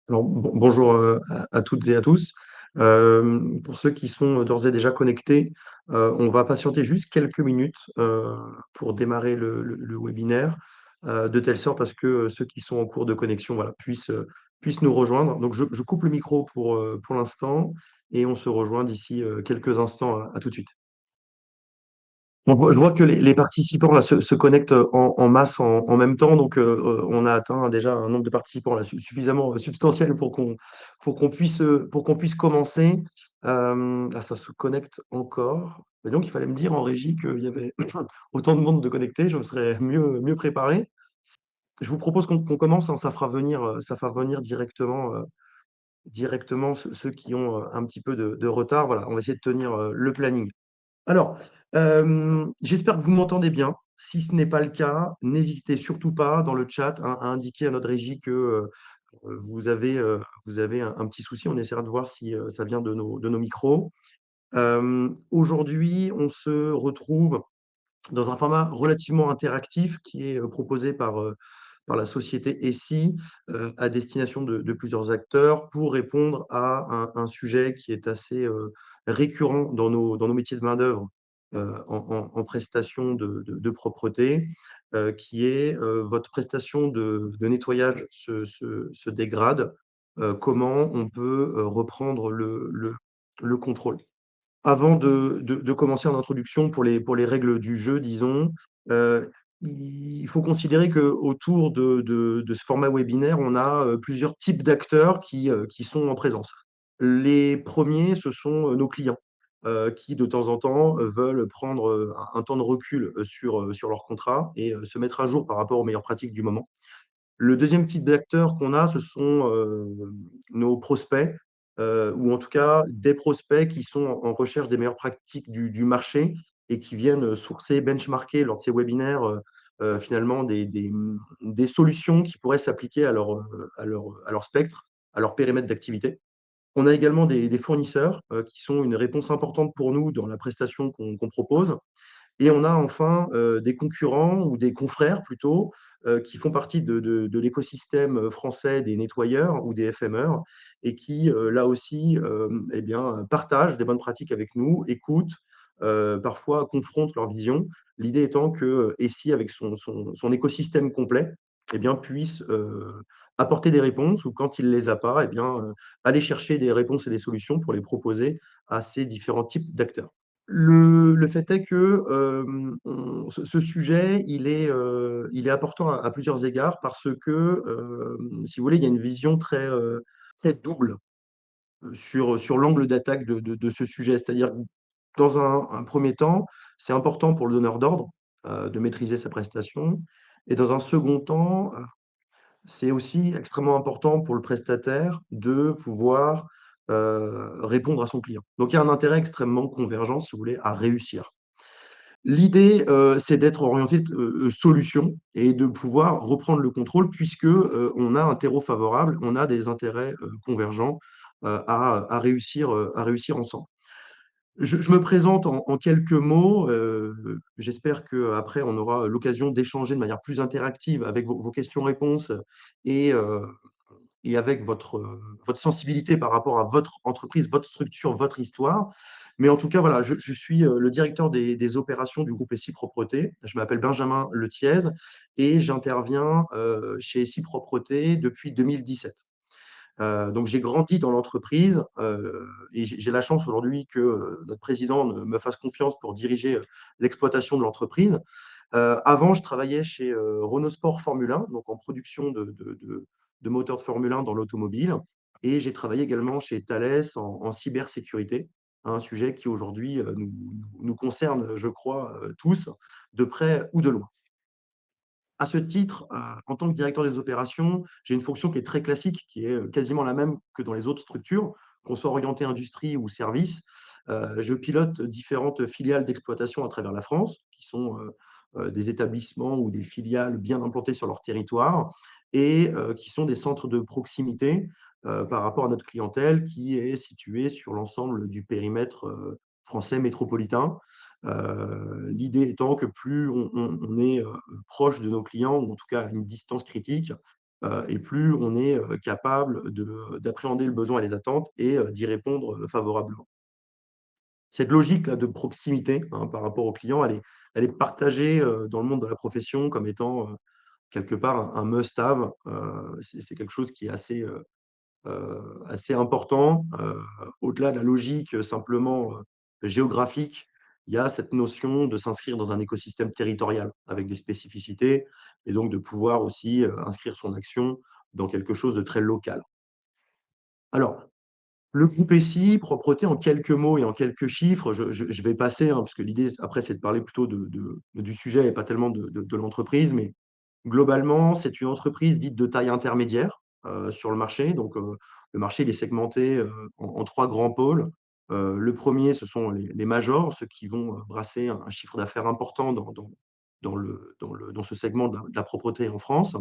Alors, bonjour à toutes et à tous. Pour ceux qui sont d'ores et déjà connectés, on va patienter juste quelques minutes pour démarrer le webinaire, de telle sorte à ce que ceux qui sont en cours de connexion voilà, puissent nous rejoindre. Donc, je coupe le micro pour l'instant et on se rejoint d'ici quelques instants. À tout de suite. Je vois que les participants là, se connectent en masse en même temps, donc on a atteint déjà un nombre de participants là, suffisamment substantiel pour qu'on puisse commencer. Ça se connecte encore. Et donc, il fallait me dire en régie qu'il y avait autant de monde de connecté, je me serais mieux préparé. Je vous propose qu'on commence, hein, ça fera venir directement ceux qui ont un petit peu de retard. Voilà, on va essayer de tenir le planning. Alors, j'espère que vous m'entendez bien. Si ce n'est pas le cas, n'hésitez surtout pas dans le chat, hein, à indiquer à notre régie que vous avez un petit souci. On essaiera de voir si ça vient de nos micros. Aujourd'hui, on se retrouve dans un format relativement interactif qui est proposé par la société ESSI à destination de plusieurs acteurs pour répondre à un sujet qui est assez récurrent dans nos métiers de main-d'œuvre en prestation de propreté, qui est votre prestation de nettoyage se dégrade. Comment on peut reprendre le contrôle? Avant de commencer en introduction pour les règles du jeu, disons, il faut considérer qu'autour de ce format webinaire, on a plusieurs types d'acteurs qui sont en présence. Les premiers, ce sont nos clients qui, de temps en temps, veulent prendre un temps de recul sur leur contrat et se mettre à jour par rapport aux meilleures pratiques du moment. Le deuxième type d'acteurs qu'on a, ce sont nos prospects, ou en tout cas des prospects qui sont en recherche des meilleures pratiques du marché et qui viennent sourcer, benchmarker lors de ces webinaires finalement des solutions qui pourraient s'appliquer à leur spectre, à leur périmètre d'activité. On a également des fournisseurs qui sont une réponse importante pour nous dans la prestation qu'on propose. Et on a enfin des concurrents ou des confrères plutôt qui font partie de l'écosystème français des nettoyeurs ou des FMeur et qui, là aussi, eh bien, partagent des bonnes pratiques avec nous, écoutent, parfois confrontent leur vision. L'idée étant que ESSI, avec son écosystème complet, eh bien, puisse apporter des réponses ou quand il ne les a pas, eh bien, aller chercher des réponses et des solutions pour les proposer à ces différents types d'acteurs. Le fait est que ce sujet, il est important à plusieurs égards parce que, si vous voulez, il y a une vision très double sur l'angle d'attaque de ce sujet. C'est-à-dire que dans un premier temps, c'est important pour le donneur d'ordre de maîtriser sa prestation. Et dans un second temps, c'est aussi extrêmement important pour le prestataire de pouvoir répondre à son client. Donc il y a un intérêt extrêmement convergent, si vous voulez, à réussir. L'idée, c'est d'être orienté solution et de pouvoir reprendre le contrôle puisque on a un terreau favorable, on a des intérêts convergents à réussir ensemble. Je me présente en quelques mots. J'espère qu'après, on aura l'occasion d'échanger de manière plus interactive avec vos questions-réponses et, euh, et avec votre sensibilité par rapport à votre entreprise, votre structure, votre histoire. Mais en tout cas, voilà, je suis le directeur des opérations du groupe Essie Propreté. Je m'appelle Benjamin Letiez et j'interviens chez Essie Propreté depuis 2017. Donc, j'ai grandi dans l'entreprise et j'ai la chance aujourd'hui que notre président me fasse confiance pour diriger l'exploitation de l'entreprise. Avant, je travaillais chez Renault Sport Formule 1, donc en production de moteurs de Formule 1 dans l'automobile. Et j'ai travaillé également chez Thales en cybersécurité, un sujet qui aujourd'hui nous concerne, je crois, tous, de près ou de loin. À ce titre, en tant que directeur des opérations, j'ai une fonction qui est très classique, qui est quasiment la même que dans les autres structures, qu'on soit orienté industrie ou service. Je pilote différentes filiales d'exploitation à travers la France, qui sont des établissements ou des filiales bien implantés sur leur territoire et qui sont des centres de proximité par rapport à notre clientèle qui est située sur l'ensemble du périmètre français métropolitain. L'idée étant que plus on est proche de nos clients, ou en tout cas à une distance critique, et plus on est, capable d'appréhender le besoin et les attentes et d'y répondre, favorablement. Cette logique-là de proximité, hein, par rapport aux clients, elle est partagée, dans le monde de la profession comme étant, quelque part un must-have. C'est quelque chose qui est assez important. Au-delà de la logique, simplement, géographique, il y a cette notion de s'inscrire dans un écosystème territorial avec des spécificités et donc de pouvoir aussi, inscrire son action dans quelque chose de très local. Alors, le groupe SI, propreté en quelques mots et en quelques chiffres, je vais passer, hein, parce que l'idée après c'est de parler plutôt du sujet et pas tellement de l'entreprise, mais globalement, c'est une entreprise dite de taille intermédiaire, sur le marché. Donc, le marché il est segmenté, en 3 grands pôles. Le premier, ce sont les majors, ceux qui vont, brasser un chiffre d'affaires important dans ce segment de la propreté en France.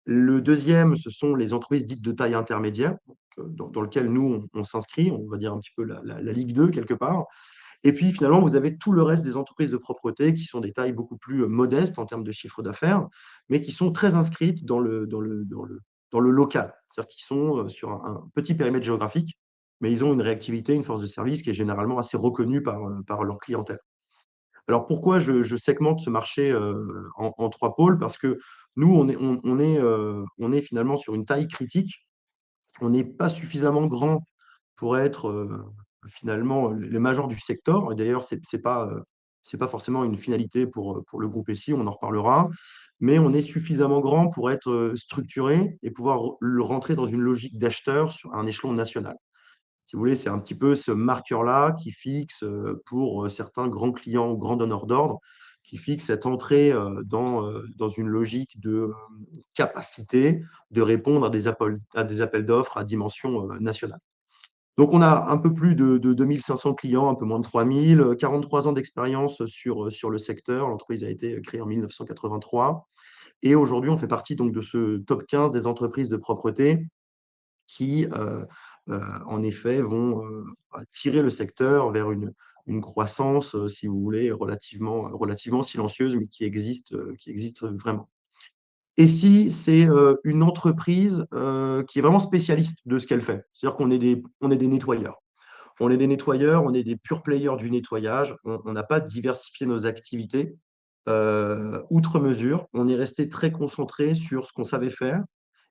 Le deuxième, ce sont les entreprises dites de taille intermédiaire, donc, dans lequel nous, on s'inscrit, on va dire un petit peu la Ligue 2 quelque part. Et puis finalement, vous avez tout le reste des entreprises de propreté qui sont des tailles beaucoup plus, modestes en termes de chiffre d'affaires, mais qui sont très inscrites dans le local. C'est-à-dire qu'ils sont, sur un petit périmètre géographique, mais ils ont une réactivité, une force de service qui est généralement assez reconnue par leur clientèle. Alors pourquoi je segmente ce marché, en 3 pôles? Parce que nous, on est finalement sur une taille critique. On n'est pas suffisamment grand pour être, finalement, les majors du secteur. Et d'ailleurs, c'est pas forcément une finalité pour le groupe SI, on en reparlera. Mais on est suffisamment grand pour être, structuré et pouvoir rentrer dans une logique d'acheteur sur un échelon national. Si vous voulez, c'est un petit peu ce marqueur-là qui fixe, pour, certains grands clients ou grands donneurs d'ordre, qui fixe cette entrée, dans une logique de, capacité de répondre à des appels d'offres à dimension, nationale. Donc on a un peu plus de 2 500 clients, un peu moins de 3 000, 43 ans d'expérience sur le secteur. L'entreprise a été créée en 1983 et aujourd'hui, on fait partie donc de ce top 15 des entreprises de propreté qui, en effet, vont, tirer le secteur vers une croissance, si vous voulez, relativement silencieuse, mais qui existe vraiment. Et si c'est, une entreprise, qui est vraiment spécialiste de ce qu'elle fait. C'est-à-dire qu'on est des nettoyeurs. On est des nettoyeurs, on est des pure players du nettoyage. On n'a pas diversifié nos activités, outre mesure. On est resté très concentré sur ce qu'on savait faire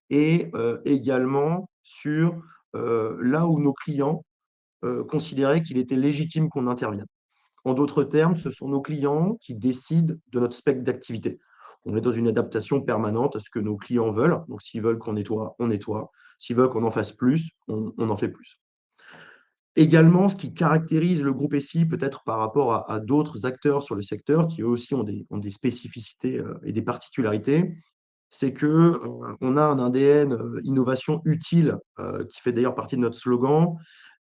et également sur, là où nos clients, considéraient qu'il était légitime qu'on intervienne. En d'autres termes, ce sont nos clients qui décident de notre spectre d'activité. On est dans une adaptation permanente à ce que nos clients veulent. Donc s'ils veulent qu'on nettoie, on nettoie. S'ils veulent qu'on en fasse plus, on en fait plus. Également, ce qui caractérise le groupe SI, peut-être par rapport à d'autres acteurs sur le secteur qui eux aussi ont des spécificités, et des particularités, c'est que, on a un ADN, innovation utile, qui fait d'ailleurs partie de notre slogan.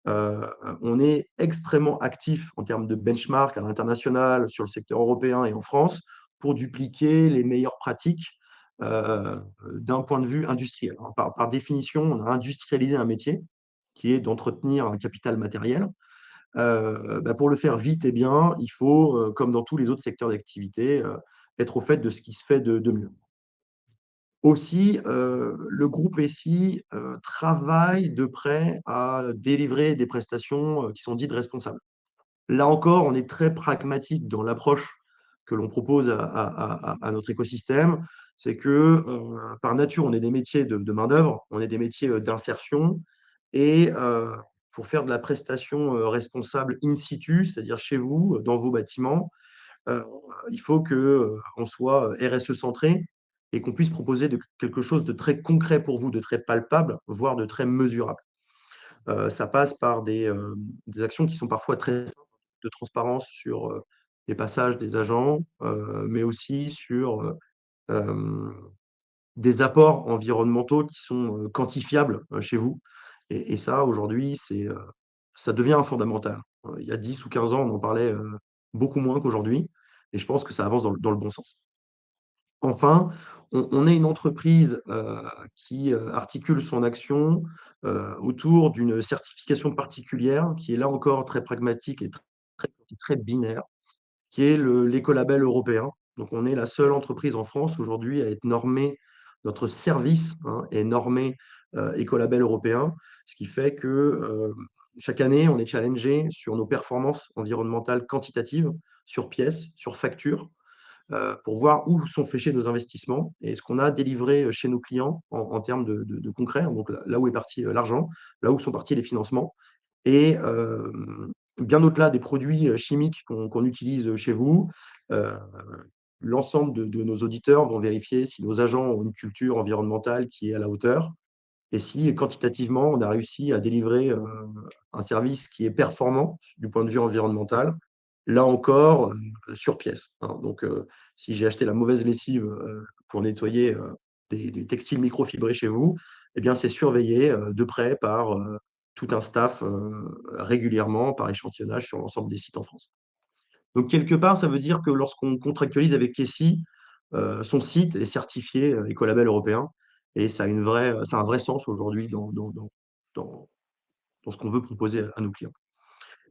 Heu, on est extrêmement actif en termes de benchmark à l'international, sur le secteur européen et en France, pour dupliquer les meilleures pratiques, d'un point de vue industriel. Alors par définition, on a industrialisé un métier qui est d'entretenir un capital matériel. Pour le faire vite et bien, il faut, comme dans tous les autres secteurs d'activité, être au fait de ce qui se fait de mieux. Aussi, le groupe SI, travaille de près à délivrer des prestations, qui sont dites responsables. Là encore, on est très pragmatique dans l'approche que l'on propose à notre écosystème. C'est que, par nature, on est des métiers de main-d'œuvre, on est des métiers, d'insertion et pour faire de la prestation, responsable in situ, c'est-à-dire chez vous, dans vos bâtiments, Heu, il faut que, on soit RSE centré et qu'on puisse proposer quelque chose de très concret pour vous, de très palpable, voire de très mesurable. Ça passe par des actions qui sont parfois très simples, de transparence sur, les passages des agents, mais aussi sur, hem, des apports environnementaux qui sont, quantifiables, chez vous et ça aujourd'hui, ça devient un fondamental. Il y a 10 ou 15 ans, on en parlait, beaucoup moins qu'aujourd'hui et je pense que ça avance dans le bon sens. Enfin, on est une entreprise, qui, articule son action, autour d'une certification particulière qui est là encore très pragmatique et très binaire, qui est l'écolabel européen. Donc on est la seule entreprise en France aujourd'hui à être normée notre service, hein, est normé écolabel européen, ce qui fait que chaque année, on est challengé sur nos performances environnementales quantitatives, sur pièces, sur factures, pour voir où sont fléchés nos investissements et ce qu'on a délivré chez nos clients en termes de concret, hein, donc là où est parti l'argent, là où sont partis les financements. Et bien au-delà des produits chimiques qu'on utilise chez vous, heu, l'ensemble de nos auditeurs vont vérifier si nos agents ont une culture environnementale qui est à la hauteur et si quantitativement, on a réussi à délivrer un service qui est performant du point de vue environnemental, là encore, sur pièce, hein. Donc si j'ai acheté la mauvaise lessive pour nettoyer des textiles microfibrés chez vous, eh bien, c'est surveillé de près par tout un staff régulièrement, par échantillonnage sur l'ensemble des sites en France. Donc quelque part, ça veut dire que lorsqu'on contractualise avec Kessie, son site est certifié écolabel européen et ça a un vrai sens aujourd'hui dans dans ce qu'on veut proposer à nos clients.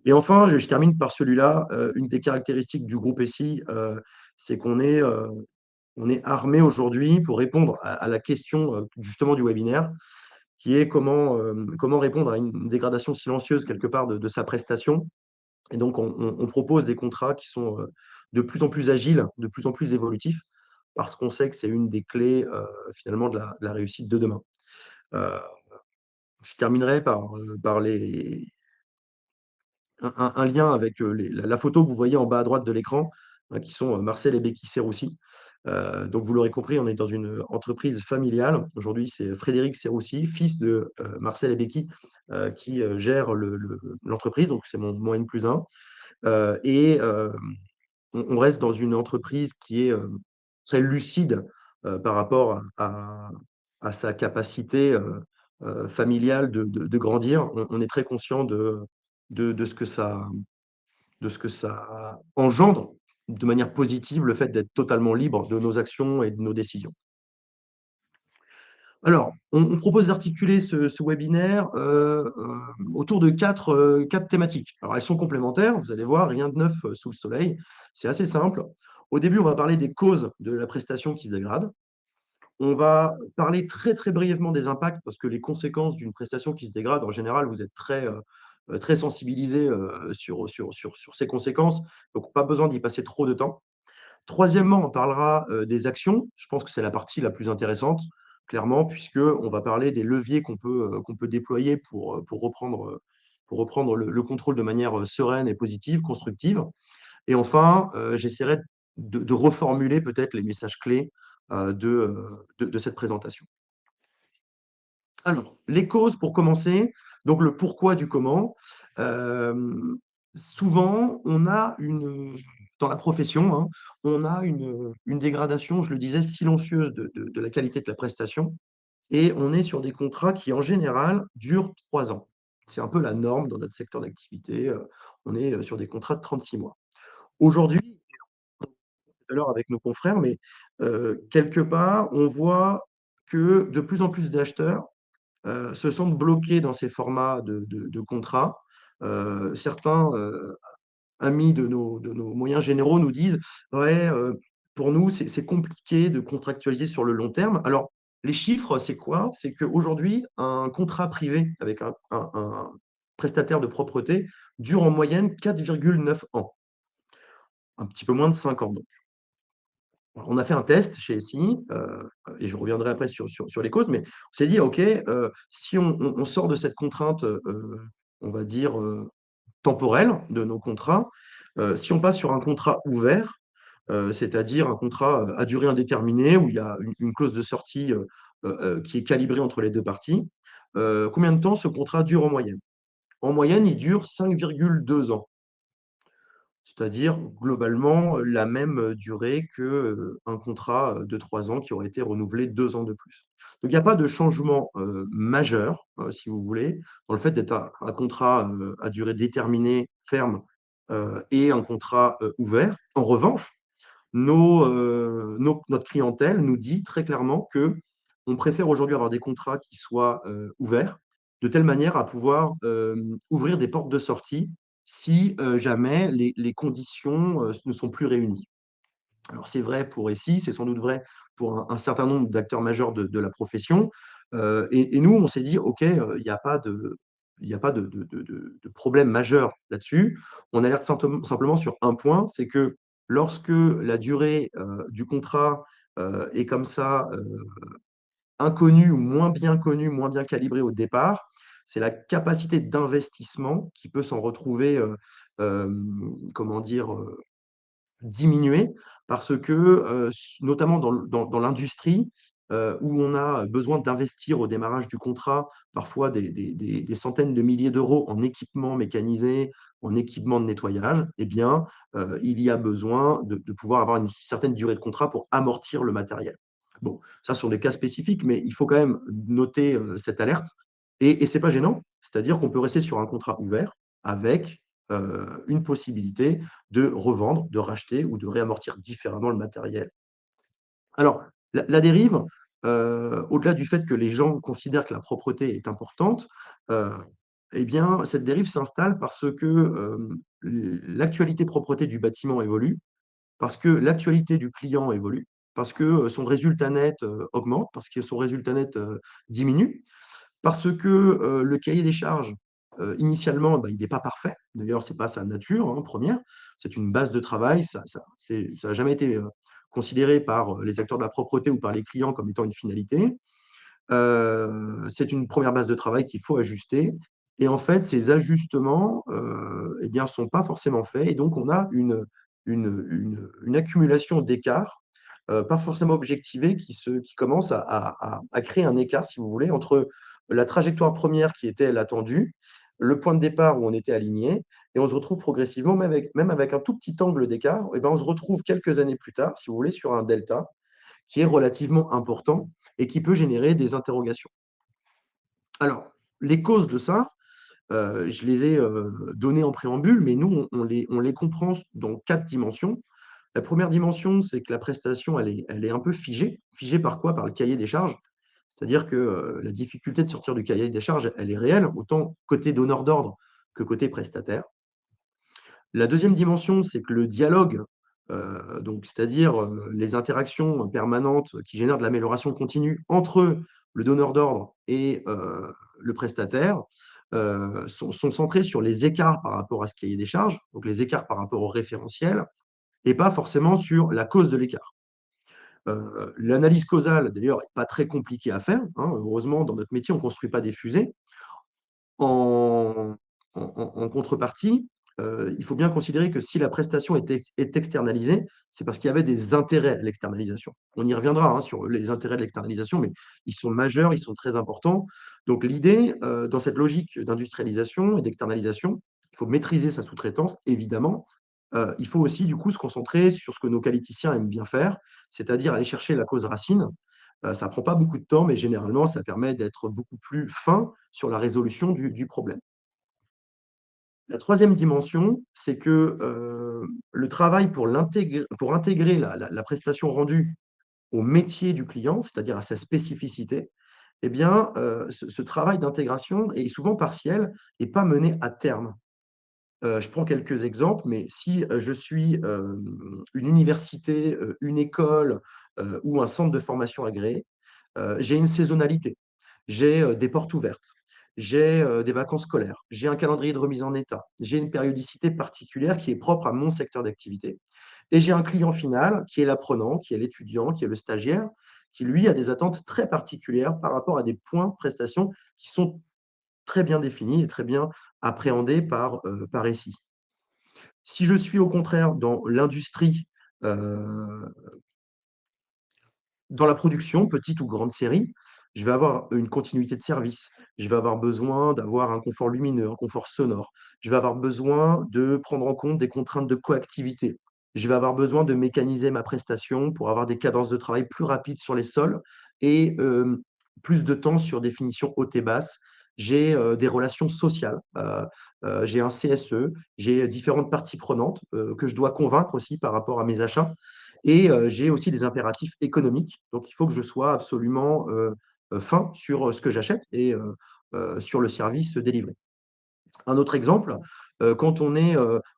Et enfin, je termine par celui-là, une des caractéristiques du groupe Essie, c'est on est armé aujourd'hui pour répondre à la question, justement du webinaire, qui est comment répondre à une dégradation silencieuse quelque part de sa prestation. Et donc on propose des contrats qui sont, de plus en plus agiles, de plus en plus évolutifs, parce qu'on sait que c'est une des clés, finalement de la réussite de demain. Heu, je terminerai par un lien avec, la photo que vous voyez en bas à droite de l'écran, hein, qui sont, Marcel et Becky Serroussi. Donc vous l'aurez compris, on est dans une entreprise familiale. Aujourd'hui, c'est Frédéric Serroussi, fils de, Marcel et Becky, qui, gère l'entreprise, donc c'est mon N+1. Et on reste dans une entreprise qui est, très lucide, par rapport à sa capacité, familiale de grandir. On est très conscient de ce que ça engendre de manière positive, le fait d'être totalement libre de nos actions et de nos décisions. Alors, on propose d'articuler ce webinaire, autour de 4 thématiques. Alors elles sont complémentaires, vous allez voir, rien de neuf, sous le soleil. C'est assez simple. Au début, on va parler des causes de la prestation qui se dégrade. On va parler très, très brièvement des impacts parce que les conséquences d'une prestation qui se dégrade, en général, vous êtes très sensibilisés, sur ces conséquences, donc pas besoin d'y passer trop de temps. Troisièmement, on parlera, des actions. Je pense que c'est la partie la plus intéressante, clairement, puisqu'on va parler des leviers qu'on peut déployer pour reprendre le contrôle de manière, sereine et positive, constructive. Et enfin, j'essaierai de reformuler peut-être les messages clés, de cette présentation. Alors, les causes pour commencer, donc le pourquoi du comment. Souvent, dans la profession, hein, on a une dégradation, je le disais, silencieuse de la qualité de la prestation et on est sur des contrats qui, en général, durent 3 ans. C'est un peu la norme dans notre secteur d'activité, on est, sur des contrats de 36 mois. Aujourd'hui, tout à l'heure avec nos confrères, mais quelque part, on voit que de plus en plus d'acheteurs se sentent bloqués dans ces formats de contrats. Certains, amis de nos moyens généraux nous disent: «Ouais, pour nous, c'est compliqué de contractualiser sur le long terme». Alors, les chiffres, c'est quoi? C'est qu'aujourd'hui, un contrat privé avec un prestataire de propreté dure en moyenne 4,9 ans, un petit peu moins de 5 ans. On a fait un test chez SI, et je reviendrai après sur les causes, mais on s'est dit: «OK, si on sort de cette contrainte, on va dire, temporelle de nos contrats, si on passe sur un contrat ouvert, c'est-à-dire un contrat, à durée indéterminée où il y a une clause de sortie, qui est calibrée entre les 2 parties, combien de temps ce contrat dure en moyenne?» En moyenne, il dure 5,2 ans. C'est-à-dire globalement la même durée que, un contrat, de 3 ans qui aurait été renouvelé 2 ans de plus. Donc il n'y a pas de changement, majeur, si vous voulez, dans le fait d'être un contrat, à durée déterminée, ferme, et un contrat, ouvert. En revanche, notre clientèle nous dit très clairement qu'on préfère aujourd'hui avoir des contrats qui soient, ouverts, de telle manière à pouvoir, ouvrir des portes de sortie si, jamais les conditions, ne sont plus réunies. Alors c'est vrai pour Essie, c'est sans doute vrai pour un certain nombre d'acteurs majeurs de la profession. Et nous, on s'est dit: «OK, il y a pas de problème majeur là-dessus». On alerte simplement sur un point, c'est que lorsque la durée, du contrat, est comme ça, inconnue ou moins bien connue, moins bien calibrée au départ, c'est la capacité d'investissement qui peut s'en retrouver, comment dire? Diminuer parce que, notamment dans l'industrie, où on a besoin d'investir au démarrage du contrat, parfois des centaines de milliers d'euros en équipement mécanisé, en équipement de nettoyage, eh bien, il y a besoin de pouvoir avoir une certaine durée de contrat pour amortir le matériel. Bon, ça sur des cas spécifiques, mais il faut quand même noter, cette alerte et c'est pas gênant. C'est-à-dire qu'on peut rester sur un contrat ouvert avec, une possibilité de revendre, de racheter ou de réamortir différemment le matériel. Alors, la dérive, au-delà du fait que les gens considèrent que la propreté est importante, heu, eh bien, cette dérive s'installe parce que, l'actualité propreté du bâtiment évolue, parce que l'actualité du client évolue, parce que, son résultat net, augmente, parce que son résultat net, diminue. Parce que, le cahier des charges, initialement, bah, il n'est pas parfait. D'ailleurs, c'est pas sa nature, hein, première. C'est une base de travail, ça a jamais été, considéré par, les acteurs de la propreté ou par les clients comme étant une finalité. C'est une première base de travail qu'il faut ajuster et en fait, ces ajustements, eh bien, sont pas forcément faits et donc on a une accumulation d'écarts, pas forcément objectivés qui commence à créer un écart, si vous voulez, entre la trajectoire première qui était l'attendue, le point de départ où on était aligné et on se retrouve progressivement, même avec un tout petit angle d'écart et ben, on se retrouve quelques années plus tard, si vous voulez, sur un delta qui est relativement important et qui peut générer des interrogations. Alors, les causes de ça, je les ai, données en préambule, mais nous, on les comprend dans 4 dimensions. La première dimension, c'est que la prestation, elle est un peu figée. Figée par quoi? Par le cahier des charges. C'est-à-dire que, la difficulté de sortir du cahier des charges, elle est réelle, autant côté donneur d'ordre que côté prestataire. La deuxième dimension, c'est que le dialogue, donc c'est-à-dire, les interactions permanentes qui génèrent de l'amélioration continue entre le donneur d'ordre et le prestataire, sont centrées sur les écarts par rapport à ce cahier des charges, donc les écarts par rapport au référentiel et pas forcément sur la cause de l'écart. L'analyse causale, d'ailleurs, est pas très compliquée à faire, hein. Heureusement, dans notre métier, on ne construit pas des fusées. En en contrepartie, il faut bien considérer que si la prestation est externalisée, c'est parce qu'il y avait des intérêts à l'externalisation. On y reviendra, hein, sur les intérêts de l'externalisation, mais ils sont majeurs, ils sont très importants. Donc l'idée, dans cette logique d'industrialisation et d'externalisation, il faut maîtriser sa sous-traitance, évidemment. Il faut aussi, du coup, se concentrer sur ce que nos qualiticiens aiment bien faire, c'est-à-dire aller chercher la cause racine. Ça prend pas beaucoup de temps, mais généralement, ça permet d'être beaucoup plus fin sur la résolution du problème. La troisième dimension, c'est que, le travail pour intégrer la prestation rendue au métier du client, c'est-à-dire à sa spécificité, eh bien, ce travail d'intégration est souvent partiel et pas mené à terme. Je prends quelques exemples, mais si, je suis, une université, une école, ou un centre de formation agréé, j'ai une saisonnalité, j'ai, des portes ouvertes, j'ai, des vacances scolaires, j'ai un calendrier de remise en état, j'ai une périodicité particulière qui est propre à mon secteur d'activité et j'ai un client final qui est l'apprenant, qui est l'étudiant, qui est le stagiaire, qui lui a des attentes très particulières par rapport à des points prestations qui sont très bien définis et très bien appréhendés par ici. Si je suis au contraire dans l'industrie, heu, dans la production, petite ou grande série, je vais avoir une continuité de service. Je vais avoir besoin d'avoir un confort lumineux, un confort sonore. Je vais avoir besoin de prendre en compte des contraintes de coactivité. Je vais avoir besoin de mécaniser ma prestation pour avoir des cadences de travail plus rapides sur les sols et plus de temps sur des finitions hautes et basses. J'ai, des relations sociales, j'ai un CSE, j'ai différentes parties prenantes, que je dois convaincre aussi par rapport à mes achats. Et j'ai aussi des impératifs économiques. Donc il faut que je sois absolument, fin sur, ce que j'achète et sur le service délivré. Un autre exemple, quand on est,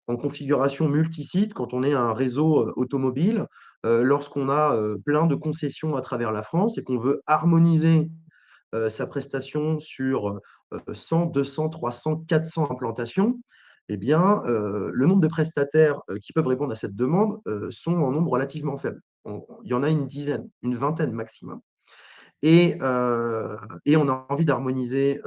en configuration multisite, quand on est un réseau, automobile, lorsqu'on a plein de concessions à travers la France et qu'on veut harmoniser sa prestation sur 100, 200, 300, 400 implantations, eh bien, le nombre de prestataires qui peuvent répondre à cette demande sont en nombre relativement faible. Il y en a une dizaine, une vingtaine maximum. Et, heu, et on a envie d'harmoniser,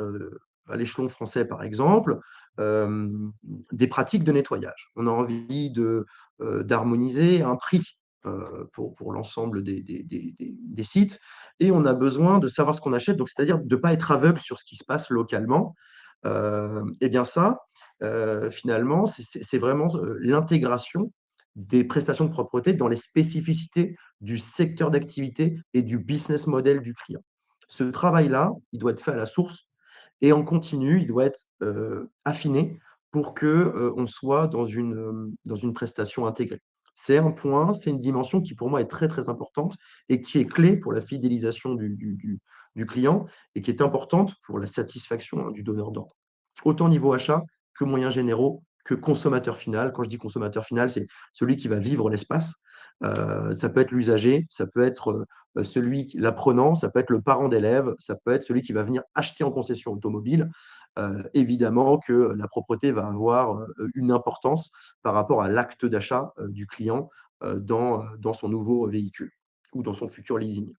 à l'échelon français, par exemple, des pratiques de nettoyage. On a envie d'harmoniser un prix, pour l'ensemble des sites et on a besoin de savoir ce qu'on achète, donc c'est-à-dire de ne pas être aveugle sur ce qui se passe localement. Et bien ça, finalement, c'est vraiment, l'intégration des prestations de propreté dans les spécificités du secteur d'activité et du business model du client. Ce travail-là, il doit être fait à la source et en continu, il doit être affiné pour que on soit dans une prestation intégrée. C'est un point, c'est une dimension qui pour moi est très très importante et qui est clé pour la fidélisation du client et qui est importante pour la satisfaction, hein, du donneur d'ordre. Autant niveau achat que moyens généraux, que consommateur final. Quand je dis consommateur final, c'est celui qui va vivre l'espace. Ça peut être l'usager, ça peut être l'apprenant, ça peut être le parent d'élève, ça peut être celui qui va venir acheter en concession automobile. Évidemment que la propreté va avoir une importance par rapport à l'acte d'achat du client dans son nouveau véhicule ou dans son futur leasing.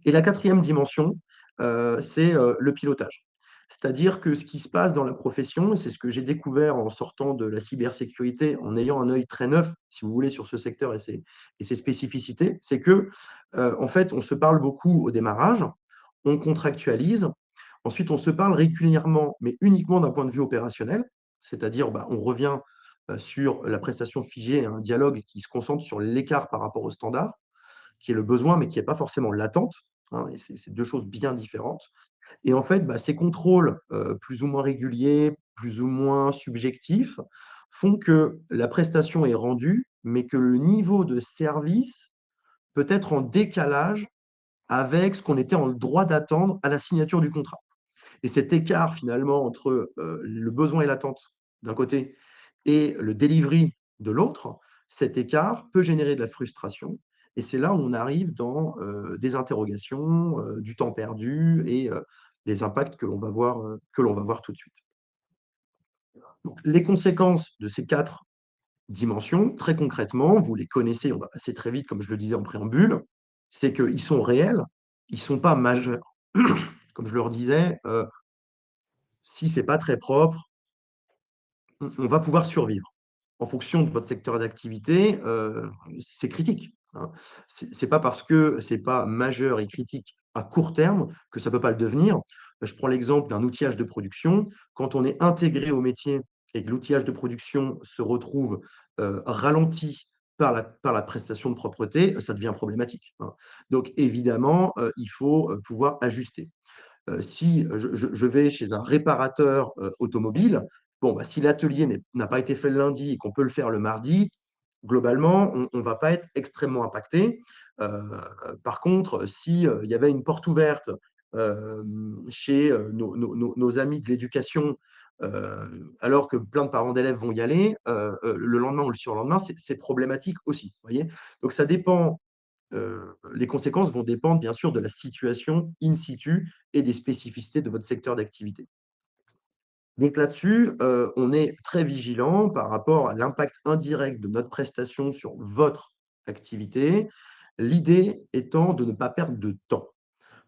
Et la quatrième dimension, c'est le pilotage. C'est-à-dire que ce qui se passe dans la profession, et c'est ce que j'ai découvert en sortant de la cybersécurité, en ayant un œil très neuf, si vous voulez, sur ce secteur et ses spécificités, c'est que, en fait, on se parle beaucoup au démarrage, on contractualise, ensuite on se parle régulièrement, mais uniquement d'un point de vue opérationnel, c'est-à-dire, bah, on revient, sur la prestation figée, un dialogue qui se concentre sur l'écart par rapport au standard, qui est le besoin, mais qui n'est pas forcément l'attente, hein, et c'est 2 choses bien différentes. Et en fait, bah, ces contrôles, plus ou moins réguliers, plus ou moins subjectifs, font que la prestation est rendue, mais que le niveau de service peut être en décalage avec ce qu'on était en droit d'attendre à la signature du contrat. Et cet écart finalement entre, le besoin et l'attente d'un côté et le delivery de l'autre, cet écart peut générer de la frustration et c'est là où on arrive dans, des interrogations, du temps perdu et les impacts que l'on va voir tout de suite. Donc les conséquences de ces 4 dimensions, très concrètement, vous les connaissez, on va passer très vite comme je le disais en préambule, c'est qu'ils sont réels, ils ne sont pas majeurs. Comme je leur disais, si c'est pas très propre, on va pouvoir survivre. En fonction de votre secteur d'activité, c'est critique, hein. C'est pas parce que c'est pas majeur et critique à court terme que ça peut pas le devenir. Je prends l'exemple d'un outillage de production. Quand on est intégré au métier et que l'outillage de production se retrouve, ralenti par la prestation de propreté, ça devient problématique, hein. Donc évidemment, il faut, pouvoir ajuster. Si je vais chez un réparateur automobile, bon, bah, si l'atelier n'a pas été fait le lundi et qu'on peut le faire le mardi, globalement, on ne va pas être extrêmement impacté. Par contre, si il y avait une porte ouverte chez nos amis de l'éducation, alors que plein de parents d'élèves vont y aller, le lendemain ou le surlendemain, c'est problématique aussi. Vous voyez. Donc ça dépend, les conséquences vont dépendre bien sûr de la situation in situ et des spécificités de votre secteur d'activité. Donc là-dessus, on est très vigilant par rapport à l'impact indirect de notre prestation sur votre activité. L'idée étant de ne pas perdre de temps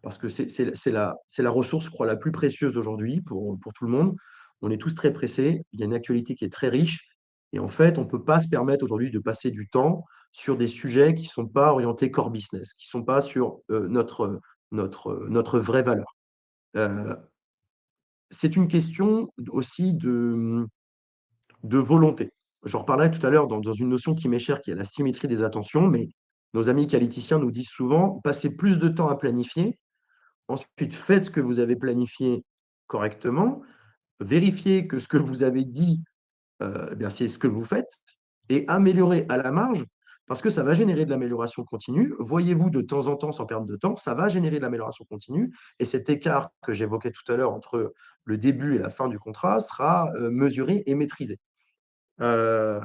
parce que c'est la ressource, je crois, la plus précieuse aujourd'hui pour tout le monde. On est tous très pressés, il y a une actualité qui est très riche et en fait, on ne peut pas se permettre aujourd'hui de passer du temps sur des sujets qui ne sont pas orientés core business, qui ne sont pas sur, notre vraie valeur. Heu, c'est une question aussi de volonté. J'en reparlerai tout à l'heure dans une notion qui m'est chère, qui est la symétrie des attentions, mais nos amis qualiticiens nous disent souvent: «Passez plus de temps à planifier. Ensuite, faites ce que vous avez planifié correctement, vérifiez que ce que vous avez dit, eh bien, c'est ce que vous faites et améliorez à la marge parce que ça va générer de l'amélioration continue. Voyez-vous de temps en temps sans perdre de temps, ça va générer de l'amélioration continue et cet écart que j'évoquais tout à l'heure entre le début et la fin du contrat sera, mesuré et maîtrisé». Heu,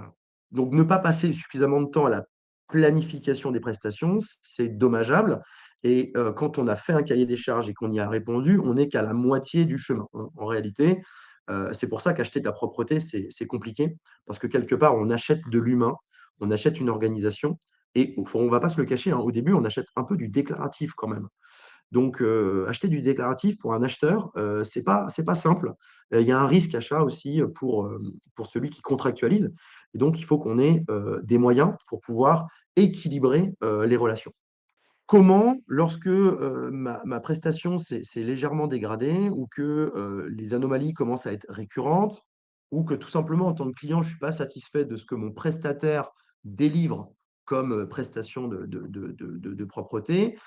donc ne pas passer suffisamment de temps à la planification des prestations, c'est dommageable et quand on a fait un cahier des charges et qu'on y a répondu, on n'est qu'à la moitié du chemin, hein. En réalité, c'est pour ça qu'acheter de la propreté, c'est compliqué parce que quelque part, on achète de l'humain, on achète une organisation et on ne va pas se le cacher, hein, au début, on achète un peu du déclaratif quand même. Donc, acheter du déclaratif pour un acheteur, c'est pas simple. Il y a un risque achat aussi pour celui qui contractualise et donc il faut qu'on ait, des moyens pour pouvoir équilibrer, les relations. Comment, lorsque, ma prestation s'est légèrement dégradée ou que, les anomalies commencent à être récurrentes ou que tout simplement en tant que client, je ne suis pas satisfait de ce que mon prestataire délivre comme, prestation de propreté,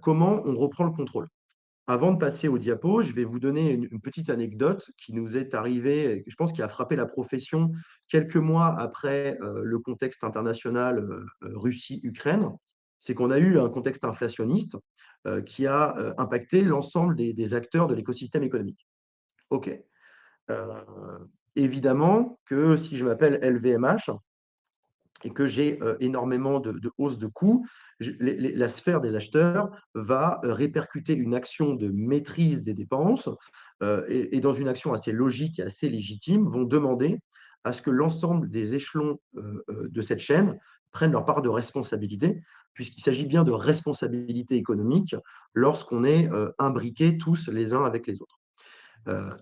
comment on reprend le contrôle? Avant de passer aux diapos, je vais vous donner une petite anecdote qui nous est arrivée et que je pense qui a frappé la profession quelques mois après, le contexte international, Russie-Ukraine. C'est qu'on a eu un contexte inflationniste, qui a, impacté l'ensemble des acteurs de l'écosystème économique. OK. Heu, Évidemment que si je m'appelle LVMH et que j'ai, énormément de hausses de coûts, la sphère des acheteurs va, répercuter une action de maîtrise des dépenses, et dans une action assez logique et assez légitime, vont demander à ce que l'ensemble des échelons, de cette chaîne prennent leur part de responsabilité, puisqu'il s'agit bien de responsabilité économique lorsqu'on est, imbriqués tous les uns avec les autres.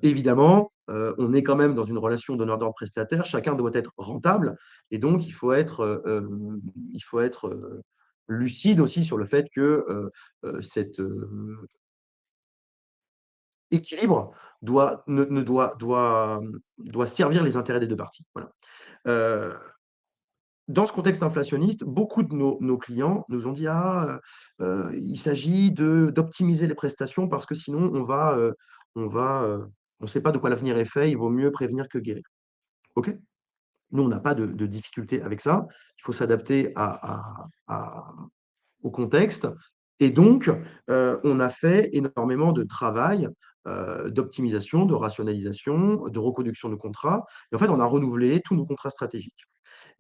Évidemment, on est quand même dans une relation donneur-d'ordre prestataire, chacun doit être rentable et donc il faut être lucide aussi sur le fait que, cet, équilibre doit ne ne doit doit, doit servir les intérêts des 2 parties. Voilà. Heu, dans ce contexte inflationniste, beaucoup de nos clients nous ont dit: «Ah, il s'agit d'optimiser les prestations parce que sinon on va, on ne sait pas de quoi l'avenir est fait, il vaut mieux prévenir que guérir». OK. Nous, on n'a pas de difficulté avec ça. Il faut s'adapter au contexte et donc on a fait énormément de travail, d'optimisation, de rationalisation, de reconduction de contrats et en fait, on a renouvelé tous nos contrats stratégiques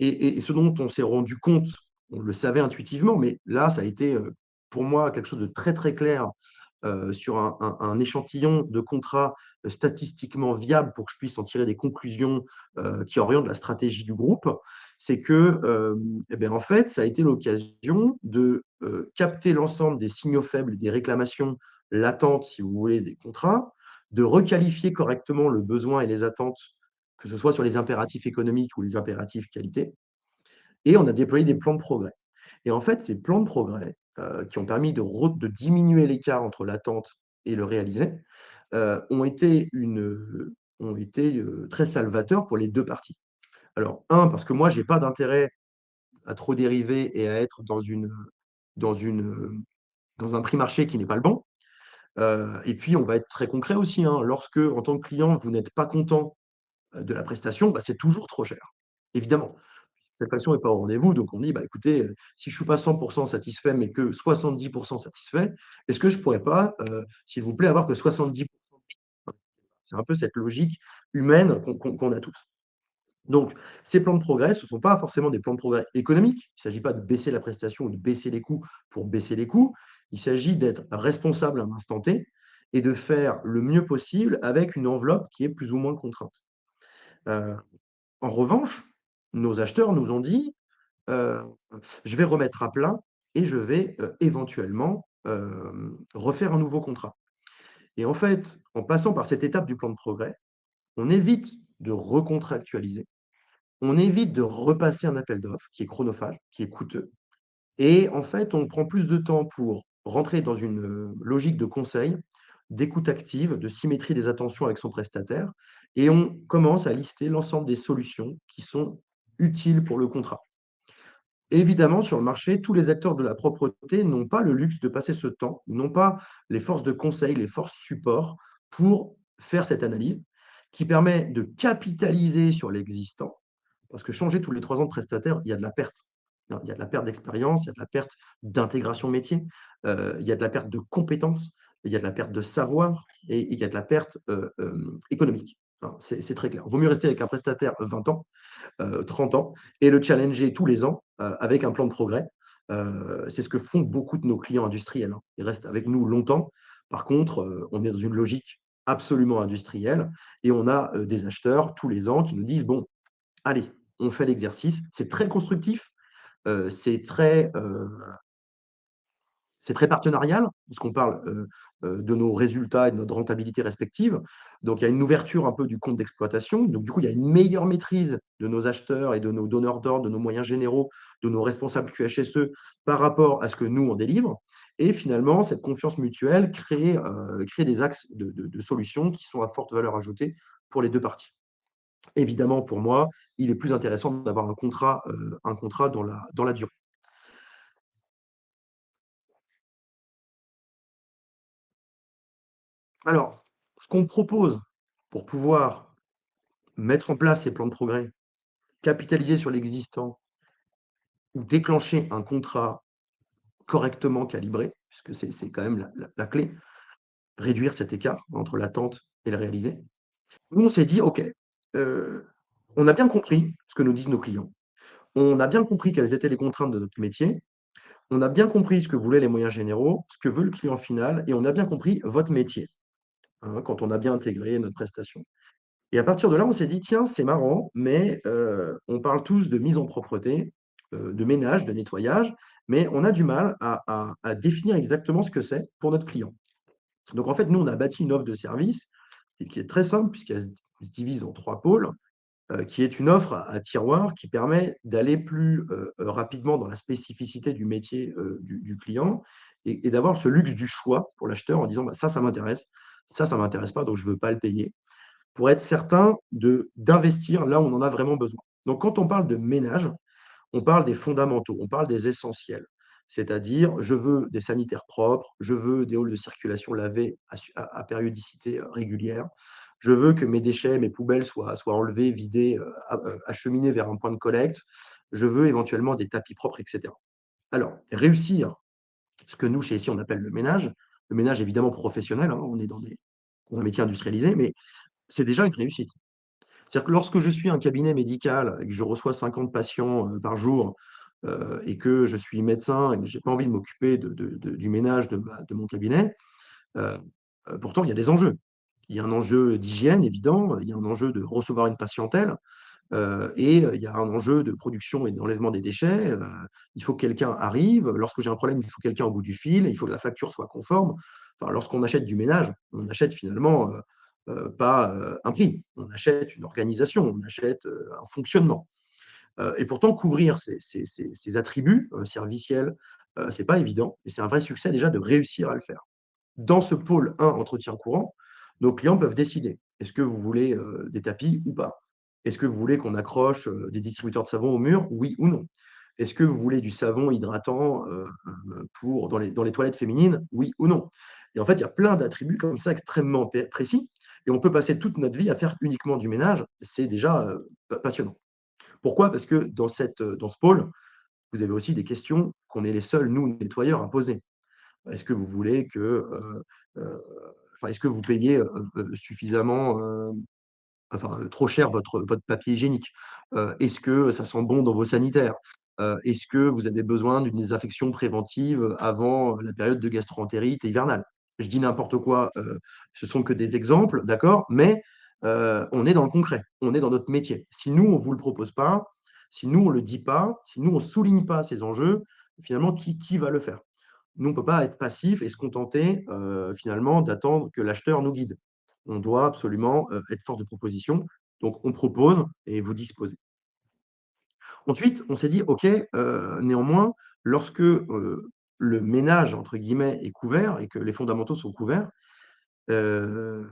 et ce dont on s'est rendu compte, on le savait intuitivement, mais là, ça a été, pour moi, quelque chose de très, très clair sur un échantillon de contrats statistiquement viables pour que je puisse en tirer des conclusions qui orientent la stratégie du groupe, c'est que, eh bien, en fait, ça a été l'occasion de capter l'ensemble des signaux faibles, des réclamations latentes, si vous voulez, des contrats, de requalifier correctement le besoin et les attentes, que ce soit sur les impératifs économiques ou les impératifs qualité, et on a déployé des plans de progrès. Et en fait, ces plans de progrès, qui ont permis de diminuer l'écart entre l'attente et le réalisé, ont été, très salvateurs pour les 2 parties. Alors parce que moi, j'ai pas d'intérêt à trop dériver et à être dans une, dans un prix marché qui n'est pas le bon. Et puis on va être très concret aussi, hein. Lorsque, en tant que client, vous n'êtes pas content, de la prestation, bah, c'est toujours trop cher, évidemment. Cette pression n'est pas au rendez-vous, donc on dit: «Bah, écoutez, si je suis pas 100 satisfait, mais que 70 satisfait, est-ce que je pourrais pas, s'il vous plaît, avoir que 70». C'est un peu cette logique humaine qu'on a tous. Donc ces plans de progrès, ce ne sont pas forcément des plans de progrès économiques. Il ne s'agit pas de baisser la prestation ou de baisser les coûts pour baisser les coûts. Il s'agit d'être responsable à un instant T et de faire le mieux possible avec une enveloppe qui est plus ou moins contrainte. Heu, En revanche, nos acheteurs nous ont dit: Heu, je vais remettre à plat et je vais, éventuellement, refaire un nouveau contrat et en fait, en passant par cette étape du plan de progrès, on évite de recontractualiser, on évite de repasser un appel d'offres qui est chronophage, qui est coûteux et en fait, on prend plus de temps pour rentrer dans une, logique de conseil, d'écoute active, de symétrie des attentions avec son prestataire et on commence à lister l'ensemble des solutions qui sont utiles pour le contrat. Évidemment, sur le marché, tous les acteurs de la propreté n'ont pas le luxe de passer ce temps, n'ont pas les forces de conseil, les forces support pour faire cette analyse qui permet de capitaliser sur l'existant. Parce que changer tous les 3 ans de prestataire, il y a de la perte. Il y a de la perte d'expérience, il y a de la perte d'intégration métier, il y a de la perte de compétences, il y a de la perte de savoir et il y a de la perte, économique. Hein, c'est très clair. Vaut mieux rester avec un prestataire 20 ans, 30 ans et le challenger tous les ans, avec un plan de progrès. C'est ce que font beaucoup de nos clients industriels, hein. Ils restent avec nous longtemps. Par contre, on est dans une logique absolument industrielle et on a, des acheteurs tous les ans qui nous disent: «Bon, allez, on fait l'exercice». C'est très constructif, heu, c'est très, heu c'est très partenarial, puisqu'on parle, de nos résultats et de notre rentabilité respective. Donc il y a une ouverture un peu du compte d'exploitation. Donc du coup, il y a une meilleure maîtrise de nos acheteurs et de nos donneurs d'ordre, de nos moyens généraux, de nos responsables QHSE par rapport à ce que nous, on délivre. Et finalement, cette confiance mutuelle crée des axes de solutions qui sont à forte valeur ajoutée pour les 2 parties. Évidemment, pour moi, il est plus intéressant d'avoir un contrat dans la durée. Alors, ce qu'on propose pour pouvoir mettre en place ces plans de progrès, capitaliser sur l'existant ou déclencher un contrat correctement calibré, puisque c'est quand même la clé, réduire cet écart entre l'attente et le réalisé. Nous, on s'est dit: «OK, heu, on a bien compris ce que nous disent nos clients. On a bien compris quelles étaient les contraintes de notre métier. On a bien compris ce que voulaient les moyens généraux, ce que veut le client final et on a bien compris votre métier», hein, quand on a bien intégré notre prestation. Et à partir de là, on s'est dit: «Tiens, c'est marrant, mais on parle tous de mise en propreté, de ménage, de nettoyage, mais on a du mal à définir exactement ce que c'est pour notre client». Donc en fait, nous, on a bâti une offre de service qui est très simple puisqu'elle se divise en 3 pôles, qui est une offre à tiroir qui permet d'aller plus, rapidement dans la spécificité du métier, du client et d'avoir ce luxe du choix pour l'acheteur en disant: «Bah, ça m'intéresse, ça m'intéresse pas, donc je ne veux pas le payer» pour être certain d'investir là où on en a vraiment besoin. Donc quand on parle de ménage, on parle des fondamentaux, on parle des essentiels. C'est-à-dire, je veux des sanitaires propres, je veux des halls de circulation lavés à périodicité régulière, je veux que mes déchets, mes poubelles soient enlevés, vidés, acheminés vers un point de collecte, je veux éventuellement des tapis propres, etc. Alors, réussir ce que nous, chez ici, on appelle le ménage évidemment professionnel, hein, on est dans un métier industrialisé, mais c'est déjà une réussite. C'est-à-dire que lorsque je suis un cabinet médical et que je reçois 50 patients, par jour, et que je suis médecin et que j'ai pas envie de m'occuper du ménage de mon cabinet, heu pourtant il y a des enjeux. Il y a un enjeu d'hygiène évident, il y a un enjeu de recevoir une patientèle, il y a un enjeu de production et d'enlèvement des déchets, il faut que quelqu'un arrive. Lorsque j'ai un problème, il faut quelqu'un au bout du fil, il faut que la facture soit conforme. Enfin, lorsqu'on achète du ménage, on achète finalement, pas, un prix, on achète une organisation, on achète, un fonctionnement. Et pourtant couvrir ces attributs, serviciels, c'est pas évident et c'est un vrai succès déjà de réussir à le faire. Dans ce pôle 1 entretien courant, nos clients peuvent décider. Est-ce que vous voulez, des tapis ou pas? Est-ce que vous voulez qu'on accroche, des distributeurs de savon au mur? Oui ou non? Est-ce que vous voulez du savon hydratant, pour dans les toilettes féminines? Oui ou non? Et en fait, il y a plein d'attributs comme ça extrêmement précis et on peut passer toute notre vie à faire uniquement du ménage. C'est déjà, passionnant. Pourquoi? Parce que dans ce pôle, vous avez aussi des questions qu'on est les seuls, nous, nettoyeurs, à poser. Est-ce que vous voulez que, enfin, est-ce que vous payez, suffisamment, trop cher votre papier hygiénique? Est-ce que ça sent bon dans vos sanitaires? Est-ce que vous avez besoin d'une désinfection préventive avant la période de gastroentérite hivernale? Je dis n'importe quoi, ce sont que des exemples, d'accord? Mais, on est dans le concret, on est dans notre métier. Si nous, on vous le propose pas, si nous, on le dit pas, si nous, on souligne pas ces enjeux, finalement, qui va le faire? Nous, on ne peut pas être passif et se contenter, finalement, d'attendre que l'acheteur nous guide. On doit absolument, être force de proposition, donc on propose et vous disposez. Ensuite, on s'est dit: «OK, néanmoins, lorsque, le «ménage» entre guillemets est couvert et que les fondamentaux sont couverts, heu,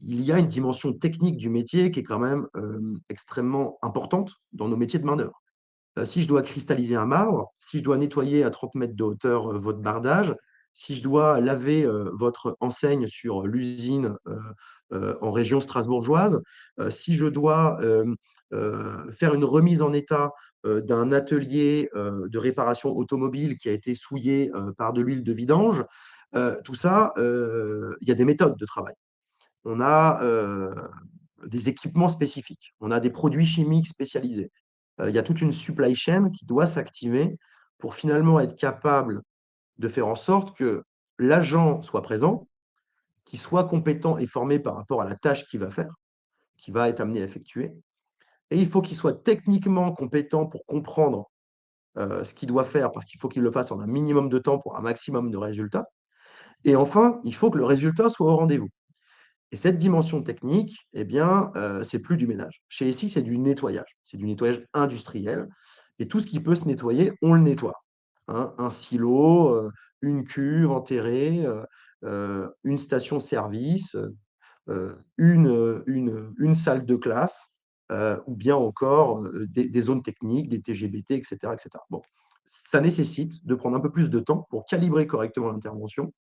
il y a une dimension technique du métier qui est quand même, extrêmement importante dans nos métiers de main-d'œuvre. Si je dois cristalliser un marbre, si je dois nettoyer à 30 mètres de hauteur, votre bardage, si je dois laver, votre enseigne sur l'usine, en région strasbourgeoise, si je dois, faire une remise en état, d'un atelier, de réparation automobile qui a été souillé, par de l'huile de vidange, tout ça, il y a des méthodes de travail. On a, des équipements spécifiques. On a des produits chimiques spécialisés. Il y a toute une supply chain qui doit s'activer pour finalement être capable de faire en sorte que l'agent soit présent, qu'il soit compétent et formé par rapport à la tâche qu'il va faire, qu'il va être amené à effectuer. Et il faut qu'il soit techniquement compétent pour comprendre ce qu'il doit faire, parce qu'il faut qu'il le fasse en un minimum de temps pour un maximum de résultats. Et enfin, il faut que le résultat soit au rendez-vous. Et cette dimension technique, eh bien, c'est plus du ménage. Chez Essie, c'est du nettoyage. C'est du nettoyage industriel. Et tout ce qui peut se nettoyer, on le nettoie. Hein, un silo, une cuve enterrée, une station-service, une salle de classe, ou bien encore des zones techniques, des TGBT, etc., etc. Bon, ça nécessite de prendre un peu plus de temps pour calibrer correctement l'intervention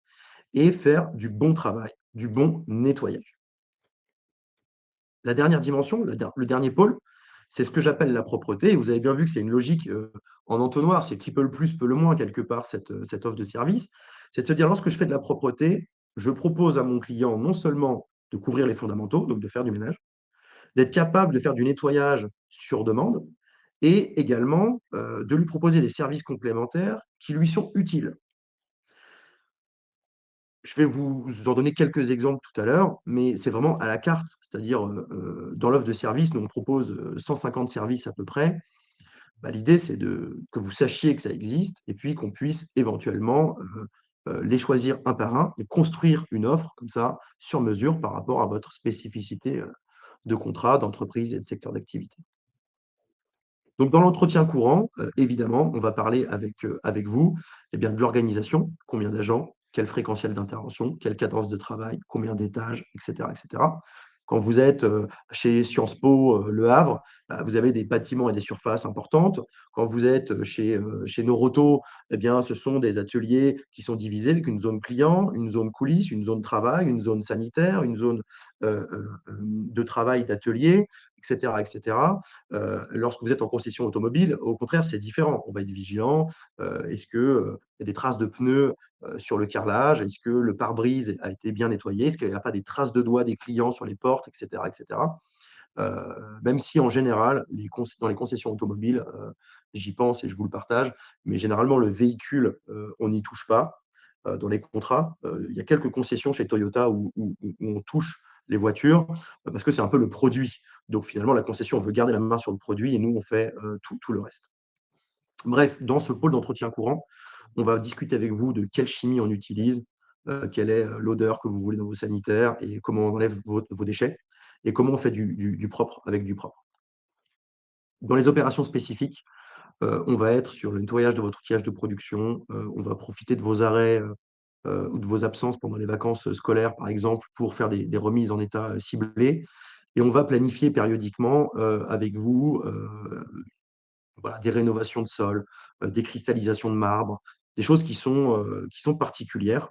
et faire du bon travail, du bon nettoyage. La dernière dimension, le dernier pôle, c'est ce que j'appelle la propreté. Et vous avez bien vu que c'est une logique en entonnoir, c'est qui peut le plus, peut le moins, quelque part, cette offre de service. C'est de se dire, lorsque je fais de la propreté, je propose à mon client non seulement de couvrir les fondamentaux, donc de faire du ménage, d'être capable de faire du nettoyage sur demande et également de lui proposer des services complémentaires qui lui sont utiles. Je vais vous en donner quelques exemples tout à l'heure, mais c'est vraiment à la carte. C'est-à-dire, dans l'offre de service, nous, on propose 150 services à peu près. Bah, l'idée, c'est que vous sachiez que ça existe et puis qu'on puisse éventuellement les choisir un par un et construire une offre comme ça, sur mesure, par rapport à votre spécificité de contrat, d'entreprise et de secteur d'activité. Donc, dans l'entretien courant, évidemment, on va parler avec vous, eh bien, de l'organisation, combien d'agents, quel fréquentiel d'intervention, quelle cadence de travail, combien d'étages, et cetera, et cetera. Quand vous êtes chez Sciences Po, Le Havre, bah, vous avez des bâtiments et des surfaces importantes. Quand vous êtes chez Noroto, eh bien, ce sont des ateliers qui sont divisés avec une zone client, une zone coulisses, une zone travail, une zone sanitaire, une zone de travail d'atelier, etc., etc. Lorsque vous êtes en concession automobile, au contraire, c'est différent. On va être vigilant. Est-ce qu'il y a des traces de pneus sur le carrelage? Est-ce que le pare-brise a été bien nettoyé? Est-ce qu'il n'y a pas des traces de doigts des clients sur les portes, etc., etc. Même si en général, dans les concessions automobiles, j'y pense et je vous le partage, mais généralement le véhicule, on n'y touche pas dans les contrats. Il y a quelques concessions chez Toyota où on touche les voitures parce que c'est un peu le produit. Donc finalement, la concession veut garder la main sur le produit et nous, on fait tout le reste. Bref, dans ce pôle d'entretien courant, on va discuter avec vous de quelle chimie on utilise, quelle est l'odeur que vous voulez dans vos sanitaires et comment on enlève vos déchets et comment on fait du propre avec du propre. Dans les opérations spécifiques, on va être sur le nettoyage de votre outillage de production, on va profiter de vos arrêts ou de vos absences pendant les vacances scolaires, par exemple, pour faire des remises en état ciblées. Et on va planifier périodiquement avec vous voilà, des rénovations de sol, des cristallisations de marbre, des choses qui sont particulières.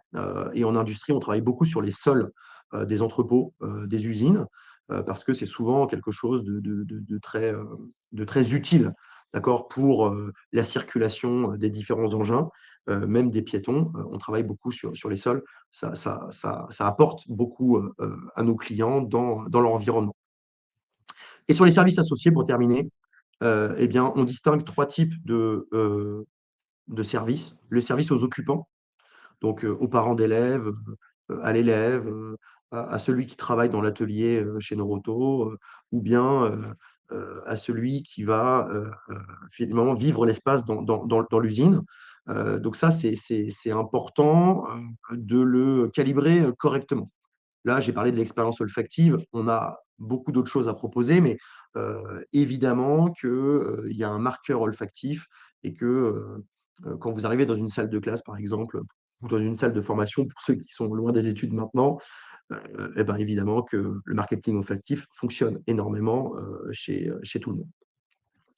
Et en industrie, on travaille beaucoup sur les sols des entrepôts, des usines, parce que c'est souvent quelque chose de très utile, d'accord, pour la circulation des différents engins, même des piétons. On travaille beaucoup sur les sols. Ça apporte beaucoup à nos clients dans leur environnement. Et sur les services associés, pour terminer, eh bien, on distingue 3 types de services. Le service aux occupants, donc aux parents d'élèves, à l'élève, à celui qui travaille dans l'atelier chez Noroto, ou bien à celui qui va finalement vivre l'espace dans l'usine. Donc ça, c'est important de le calibrer correctement. Là, j'ai parlé de l'expérience olfactive. On a beaucoup d'autres choses à proposer, mais évidemment qu'il y a un marqueur olfactif et que quand vous arrivez dans une salle de classe, par exemple, ou dans une salle de formation, pour ceux qui sont loin des études maintenant, eh ben, évidemment que le marketing olfactif fonctionne énormément chez tout le monde.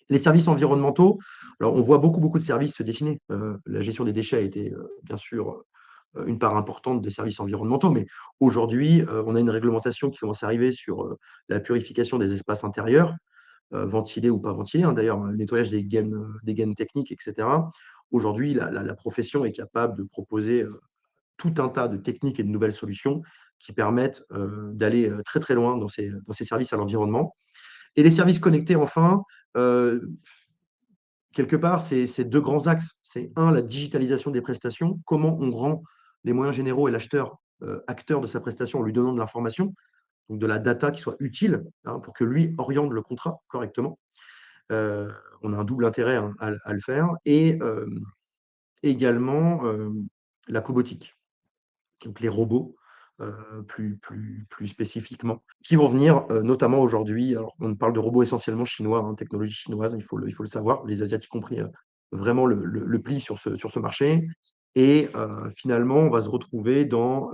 Les services environnementaux, alors on voit beaucoup de services se dessiner. La gestion des déchets a été bien sûr une part importante des services environnementaux. Mais aujourd'hui, on a une réglementation qui commence à arriver sur la purification des espaces intérieurs, ventilés ou pas ventilés, hein, d'ailleurs, le nettoyage des gaines techniques, etc. Aujourd'hui, la profession est capable de proposer tout un tas de techniques et de nouvelles solutions qui permettent d'aller très très loin dans ces services à l'environnement. Et les services connectés, enfin, quelque part, c'est deux grands axes. C'est un, la digitalisation des prestations. Comment on rend les moyens généraux et l'acheteur acteur de sa prestation en lui donnant de l'information, donc de la data qui soit utile hein, pour que lui oriente le contrat correctement. Euh, on a un double intérêt hein, à le faire. Et également la cobotique, donc les robots plus spécifiquement, qui vont venir notamment aujourd'hui. Alors, on parle de robots essentiellement chinois, hein, technologie chinoise, il faut le savoir, les Asiatiques compris vraiment le plient sur ce marché. Et finalement, on va se retrouver dans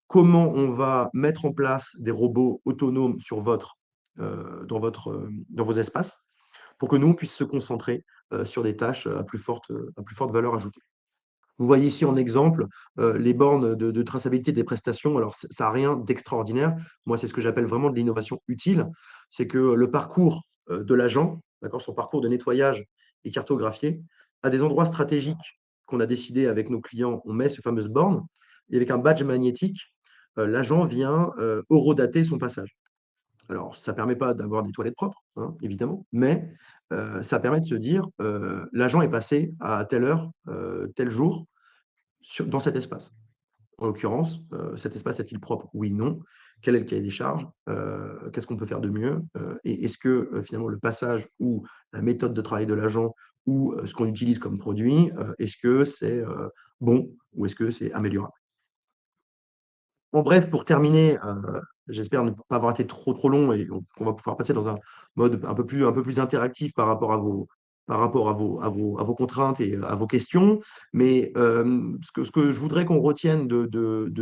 comment on va mettre en place des robots autonomes sur dans vos espaces pour que nous, on puisse se concentrer sur des tâches à plus forte valeur ajoutée. Vous voyez ici en exemple les bornes de traçabilité des prestations. Alors, ça n'a rien d'extraordinaire. Moi, c'est ce que j'appelle vraiment de l'innovation utile. C'est que le parcours de l'agent, d'accord, son parcours de nettoyage est cartographié. À des endroits stratégiques qu'on a décidé avec nos clients, on met ces fameuses bornes. Et avec un badge magnétique, l'agent vient horodater son passage. Alors, ça ne permet pas d'avoir des toilettes propres, hein, évidemment, mais ça permet de se dire l'agent est passé à telle heure, tel jour, dans cet espace. En l'occurrence, cet espace est-il propre? Oui, non. Quel est le cahier des charges? Qu'est-ce qu'on peut faire de mieux? Et est-ce que finalement le passage ou la méthode de travail de l'agent ou ce qu'on utilise comme produit, est-ce que c'est bon ou est-ce que c'est améliorable? En bref, pour terminer, j'espère ne pas avoir été trop long et qu'on va pouvoir passer dans un mode un peu plus interactif par rapport à vos contraintes et à vos questions. Mais ce que je voudrais qu'on retienne de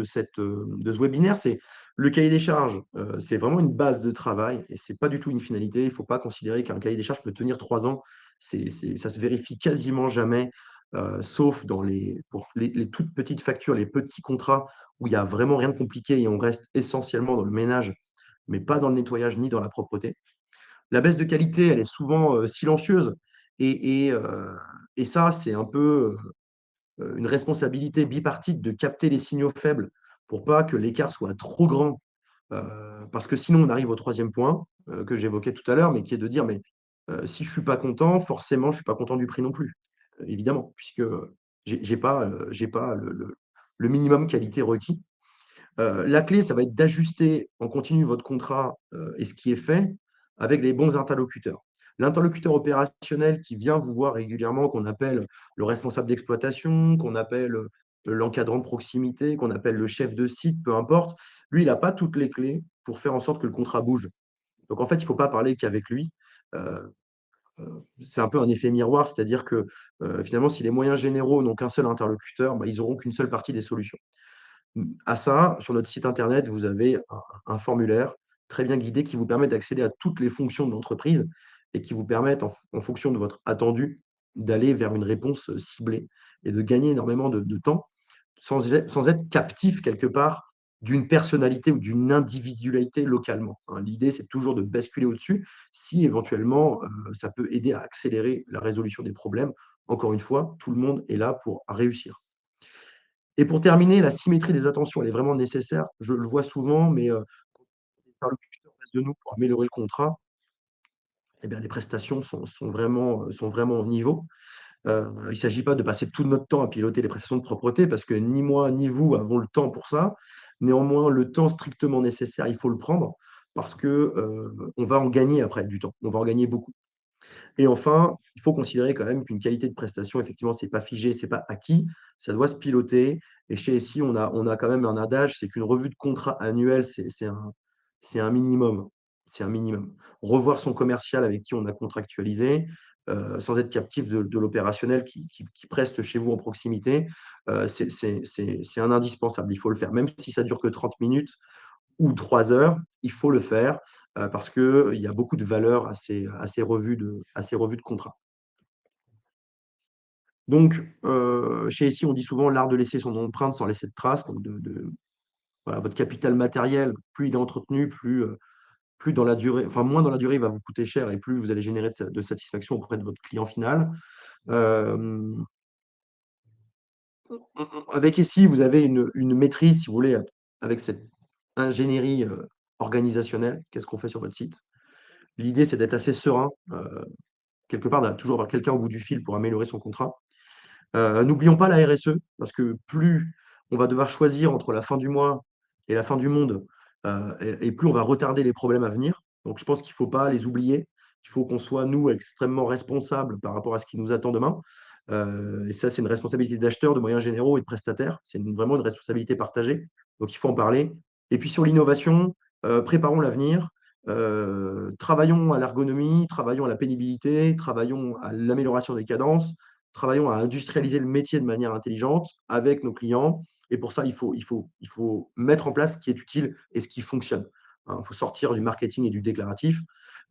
ce webinaire, c'est le cahier des charges. C'est vraiment une base de travail et c'est pas du tout une finalité. Il ne faut pas considérer qu'un cahier des charges peut tenir 3 ans. Ça se vérifie quasiment jamais, sauf pour les toutes petites factures, les petits contrats où il n'y a vraiment rien de compliqué et on reste essentiellement dans le ménage, mais pas dans le nettoyage ni dans la propreté. La baisse de qualité, elle est souvent silencieuse et ça, c'est un peu une responsabilité bipartite de capter les signaux faibles pour pas que l'écart soit trop grand. Parce que sinon, on arrive au troisième point que j'évoquais tout à l'heure, mais qui est de dire, mais si je ne suis pas content, forcément, je ne suis pas content du prix non plus, évidemment, puisque j'ai pas le minimum qualité requis. La clé, ça va être d'ajuster en continu votre contrat et ce qui est fait avec les bons interlocuteurs. L'interlocuteur opérationnel qui vient vous voir régulièrement, qu'on appelle le responsable d'exploitation, qu'on appelle l'encadrant de proximité, qu'on appelle le chef de site, peu importe, lui, il n'a pas toutes les clés pour faire en sorte que le contrat bouge. Donc, en fait, il ne faut pas parler qu'avec lui. Euh, c'est un peu un effet miroir, c'est-à-dire que finalement, si les moyens généraux n'ont qu'un seul interlocuteur, bah, ils n'auront qu'une seule partie des solutions. À ça, sur notre site internet, vous avez un formulaire très bien guidé qui vous permet d'accéder à toutes les fonctions de l'entreprise et qui vous permettent, en fonction de votre attendu, d'aller vers une réponse ciblée et de gagner énormément de temps sans être captif quelque part d'une personnalité ou d'une individualité localement, hein. L'idée, c'est toujours de basculer au-dessus si éventuellement ça peut aider à accélérer la résolution des problèmes. Encore une fois, tout le monde est là pour réussir. Et pour terminer, la symétrie des attentions, elle est vraiment nécessaire. Je le vois souvent, mais quand les interlocuteurs en face de nous pour améliorer le contrat, eh bien, les prestations sont vraiment au niveau. Il ne s'agit pas de passer tout notre temps à piloter les prestations de propreté parce que ni moi ni vous avons le temps pour ça. Néanmoins, le temps strictement nécessaire, il faut le prendre parce que on va en gagner après du temps. On va en gagner beaucoup. Et enfin, il faut considérer quand même qu'une qualité de prestation, effectivement, c'est pas figé, c'est pas acquis, ça doit se piloter. Et chez SI, on a quand même un adage, c'est qu'une revue de contrat annuelle, c'est un minimum. C'est un minimum. Revoir son commercial avec qui on a contractualisé, sans être captif de l'opérationnel qui preste chez vous en proximité, c'est un indispensable. Il faut le faire. Même si ça dure que 30 minutes, ou 3 heures, il faut le faire parce qu'il y a beaucoup de valeur à ces revues de contrat. Donc, chez SI, on dit souvent l'art de laisser son empreinte sans laisser de traces. Donc voilà, votre capital matériel, plus il est entretenu, plus dans la durée, enfin moins dans la durée, il va vous coûter cher et plus vous allez générer de satisfaction auprès de votre client final. Euh, Avec SI, vous avez une maîtrise, si vous voulez, avec cette ingénierie, organisationnelle, qu'est-ce qu'on fait sur votre site? L'idée, c'est d'être assez serein, quelque part, toujours avoir quelqu'un au bout du fil pour améliorer son contrat. N'oublions pas la RSE, parce que plus on va devoir choisir entre la fin du mois et la fin du monde, et plus on va retarder les problèmes à venir. Donc je pense qu'il ne faut pas les oublier. Il faut qu'on soit, nous, extrêmement responsables par rapport à ce qui nous attend demain. Et ça, c'est une responsabilité d'acheteurs, de moyens généraux et de prestataires. C'est vraiment une responsabilité partagée. Donc il faut en parler. Et puis sur l'innovation, préparons l'avenir. Travaillons à l'ergonomie, travaillons à la pénibilité, travaillons à l'amélioration des cadences, travaillons à industrialiser le métier de manière intelligente avec nos clients. Et pour ça, il faut mettre en place ce qui est utile et ce qui fonctionne. Hein, il faut sortir du marketing et du déclaratif.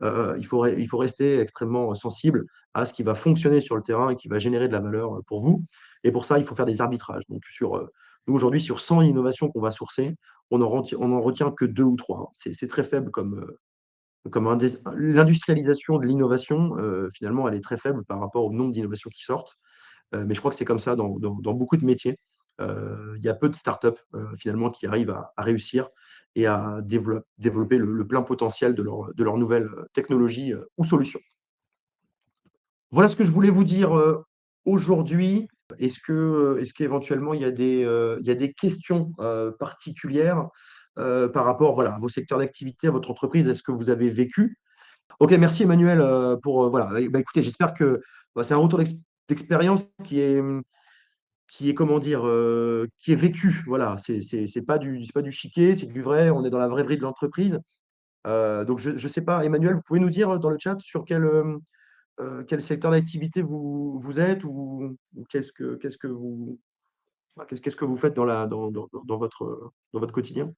Il faut rester extrêmement sensible à ce qui va fonctionner sur le terrain et qui va générer de la valeur pour vous. Et pour ça, il faut faire des arbitrages. Donc, nous, aujourd'hui, sur 100 innovations qu'on va sourcer, on en retient que 2 ou 3. C'est très faible comme l'industrialisation de l'innovation, finalement, elle est très faible par rapport au nombre d'innovations qui sortent. Mais je crois que c'est comme ça dans beaucoup de métiers. Il y a peu de startups, finalement, qui arrivent à réussir et à développer le plein potentiel de leur nouvelles technologies ou solutions. Voilà ce que je voulais vous dire aujourd'hui. Est-ce qu'éventuellement il y a des questions particulières par rapport, voilà, à vos secteurs d'activité, à votre entreprise, à ce que vous avez vécu? Ok, merci Emmanuel pour voilà. Bah, écoutez, j'espère que bah, c'est un retour d'expérience qui est comment dire, qui est vécu. Voilà, c'est pas du chiquet, c'est du vrai. On est dans la vraie vie de l'entreprise. Donc je sais pas, Emmanuel, vous pouvez nous dire dans le chat sur quel secteur d'activité vous êtes ou qu'est-ce que vous faites dans votre quotidien?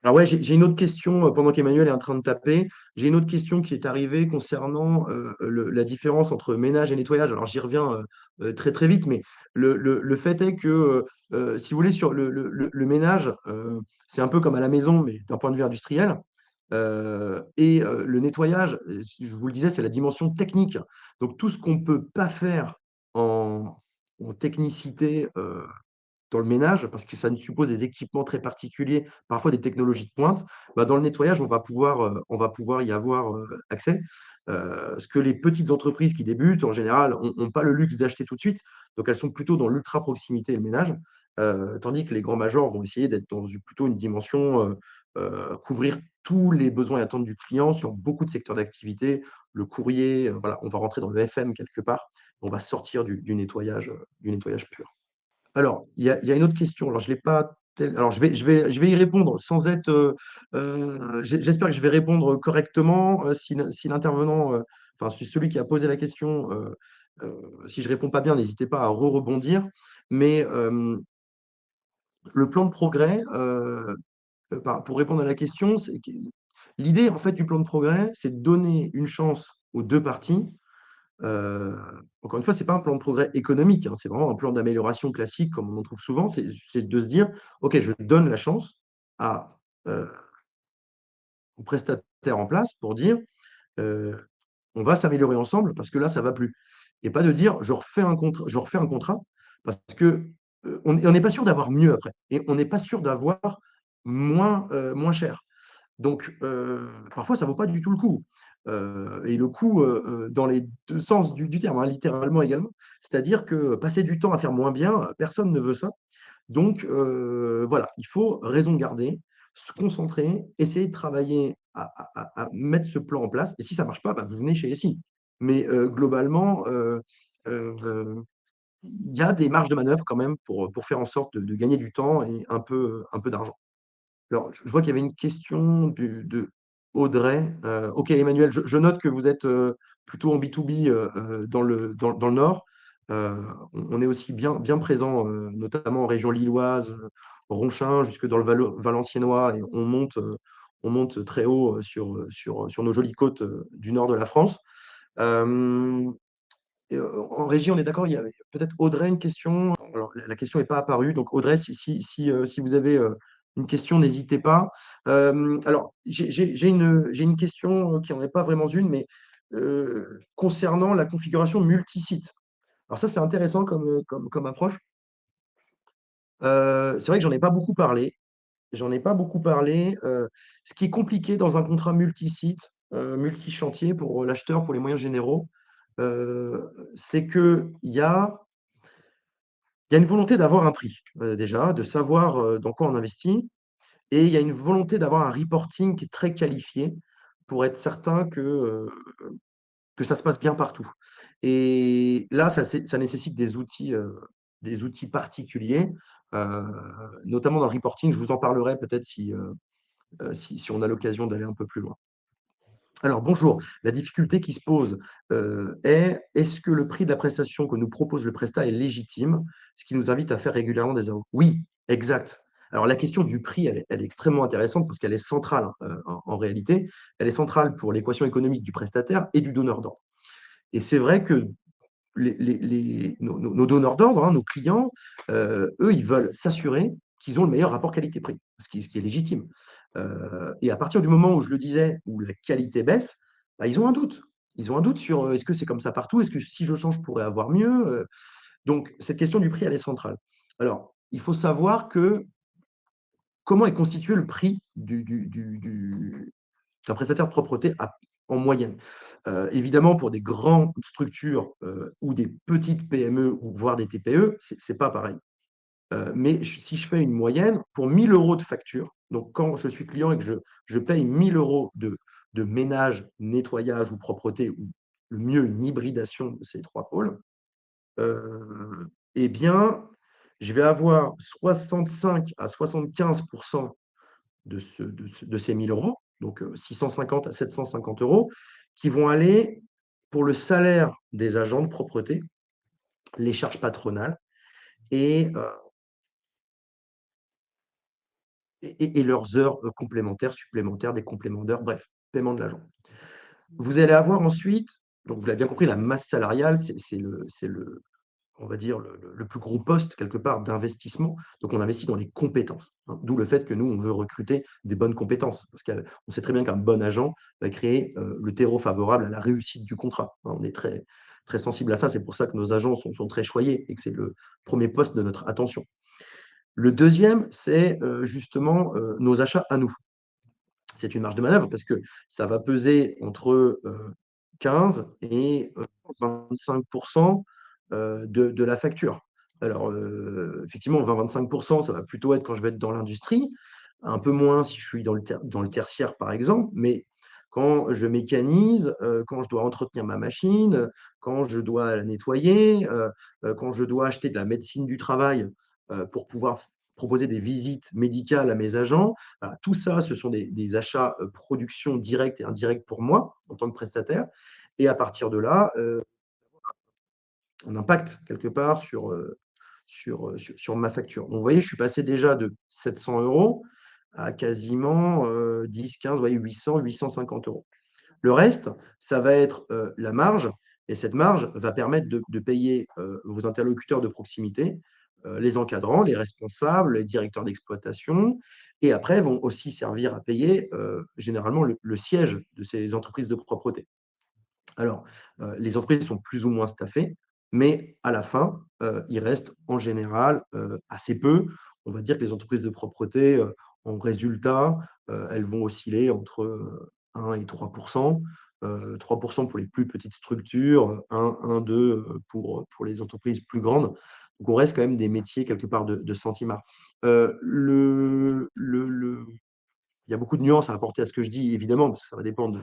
Alors ouais, j'ai une autre question, pendant qu'Emmanuel est en train de taper. J'ai une autre question qui est arrivée concernant, la différence entre ménage et nettoyage. Alors j'y reviens, très, très vite, mais le fait est que, si vous voulez, sur le ménage, c'est un peu comme à la maison, mais d'un point de vue industriel. Et le nettoyage, si je vous le disais, c'est la dimension technique. Donc tout ce qu'on ne peut pas faire en technicité, dans le ménage, parce que ça nous suppose des équipements très particuliers, parfois des technologies de pointe, bah, dans le nettoyage, on va pouvoir y avoir accès. Ce que les petites entreprises qui débutent, en général, n'ont pas le luxe d'acheter tout de suite, donc elles sont plutôt dans l'ultra proximité et le ménage, tandis que les grands majors vont essayer d'être dans plutôt une dimension, couvrir tous les besoins et attentes du client sur beaucoup de secteurs d'activité. Le courrier, voilà, on va rentrer dans le FM quelque part, on va sortir du nettoyage pur. Alors, il y a une autre question. Alors, je l'ai pas alors je vais y répondre sans être, j'espère que je vais répondre correctement, si l'intervenant, enfin, si celui qui a posé la question, si je réponds pas bien, n'hésitez pas à rebondir. Mais, le plan de progrès, pour répondre à la question, c'est que l'idée, en fait, du plan de progrès, c'est de donner une chance aux 2 parties. Heu, Encore une fois, c'est pas un plan de progrès économique, hein, c'est vraiment un plan d'amélioration classique comme on en trouve souvent. C'est de se dire: «OK, je donne la chance à, aux prestataires en place pour dire, heu, on va s'améliorer ensemble parce que là, ça va plus». Et pas de dire: «Je refais un contrat» parce que, on n'est pas sûr d'avoir mieux après et on n'est pas sûr d'avoir moins cher. Donc, parfois, ça vaut pas du tout le coup. Et le coup, dans les 2 sens du terme, hein, littéralement également. C'est-à-dire que passer du temps à faire moins bien, personne ne veut ça. Donc, voilà, il faut raison garder, se concentrer, essayer de travailler à mettre ce plan en place et si ça marche pas, bah, vous venez chez SI. Mais, globalement, il y a des marges de manœuvre quand même pour faire en sorte de gagner du temps et un peu d'argent. Alors, je vois qu'il y avait une question de Audrey. OK, Emmanuel, je note que vous êtes, plutôt en B2B, dans le Nord. On est aussi bien présent, notamment en région lilloise, Ronchin, jusque dans le Valenciennois et on monte très haut, sur nos jolies côtes, du nord de la France. Hem Et en régie, on est d'accord, il y avait peut-être Audrey, une question? Alors la question n'est pas apparue, donc Audrey, si vous avez, une question, n'hésitez pas. Alors j'ai une question, qui n'en est pas vraiment une, mais, concernant la configuration multisite. Alors ça, c'est intéressant comme approche. C'est vrai que j'en ai pas beaucoup parlé. j'en ai pas beaucoup parlé. Ce qui est compliqué dans un contrat multi-site, multi-chantier pour l'acheteur, pour les moyens généraux, c'est qu'il y a il y a une volonté d'avoir un prix, déjà, de savoir, dans quoi on investit, et il y a une volonté d'avoir un reporting qui est très qualifié pour être certain que ça se passe bien partout. Et là, ça nécessite des outils particuliers, heu, notamment dans le reporting. Je vous en parlerai peut-être si on a l'occasion d'aller un peu plus loin. Alors bonjour, la difficulté qui se pose, est-ce que le prix de la prestation que nous propose le prestat est légitime? Ce qui nous invite à faire régulièrement des AO. Oui, exact. Alors la question du prix, elle est extrêmement intéressante parce qu'elle est centrale, hein, en réalité. Elle est centrale pour l'équation économique du prestataire et du donneur d'ordre. Et c'est vrai que nos donneurs d'ordre, hein, nos clients, eux, ils veulent s'assurer qu'ils ont le meilleur rapport qualité-prix, ce qui est légitime. Et à partir du moment où je le disais, où la qualité baisse, bah, ils ont un doute. Ils ont un doute sur, est-ce que c'est comme ça partout? Est-ce que si je change, je pourrais avoir mieux? Donc cette question du prix, elle est centrale. Alors, il faut savoir que comment est constitué le prix d'un prestataire de propreté en moyenne. Évidemment, pour des grandes structures ou des petites PME ou voire des TPE, c'est pas pareil. Mais si je fais une moyenne, pour 1 000 € de facture, donc quand je suis client et que je paye 1 000 € de ménage, nettoyage ou propreté, ou le mieux, une hybridation de ces 3 pôles, eh bien, je vais avoir 65 à 75 de ces 1 000 €, donc 650 à 750 € qui vont aller pour le salaire des agents de propreté, les charges patronales et leurs heures, complémentaires, supplémentaires, des compléments d'heures, bref, paiement de l'agent. Vous allez avoir ensuite, donc vous l'avez bien compris, la masse salariale, c'est on va dire, le plus gros poste quelque part d'investissement. Donc on investit dans les compétences, hein. D'où le fait que nous, on veut recruter des bonnes compétences. Parce qu'on sait très bien qu'un bon agent va créer le terreau favorable à la réussite du contrat, hein. On est très, très sensible à ça. C'est pour ça que nos agents sont très choyés et que c'est le premier poste de notre attention. Le deuxième, c'est justement nos achats à nous. C'est une marge de manœuvre parce que ça va peser entre 15 et 25 de la facture. Alors, effectivement, 20-25 ça va plutôt être quand je vais être dans l'industrie, un peu moins si je suis dans le tertiaire, par exemple, mais quand je mécanise, quand je dois entretenir ma machine, quand je dois la nettoyer, quand je dois acheter de la médecine du travail, pour pouvoir proposer des visites médicales à mes agents. Voilà, tout ça, ce sont des achats, production directs et indirects pour moi, en tant que prestataire, et à partir de là, un impact quelque part sur ma facture. Donc vous voyez, je suis passé déjà de 700 € à quasiment, 10-15, vous voyez, 800-850 €. Le reste, ça va être, la marge, et cette marge va permettre de payer, vos interlocuteurs de proximité, les encadrants, les responsables, les directeurs d'exploitation, et après vont aussi servir à payer, généralement le siège de ces entreprises de propreté. Alors, les entreprises sont plus ou moins staffées, mais à la fin, il reste en général, assez peu. On va dire que les entreprises de propreté, en résultat, elles vont osciller entre, 1 et 3 3 pour les plus petites structures, 1-2, pour les entreprises plus grandes. Donc on reste quand même des métiers quelque part de centimards. Il y a beaucoup de nuances à apporter à ce que je dis, évidemment, parce que ça va dépendre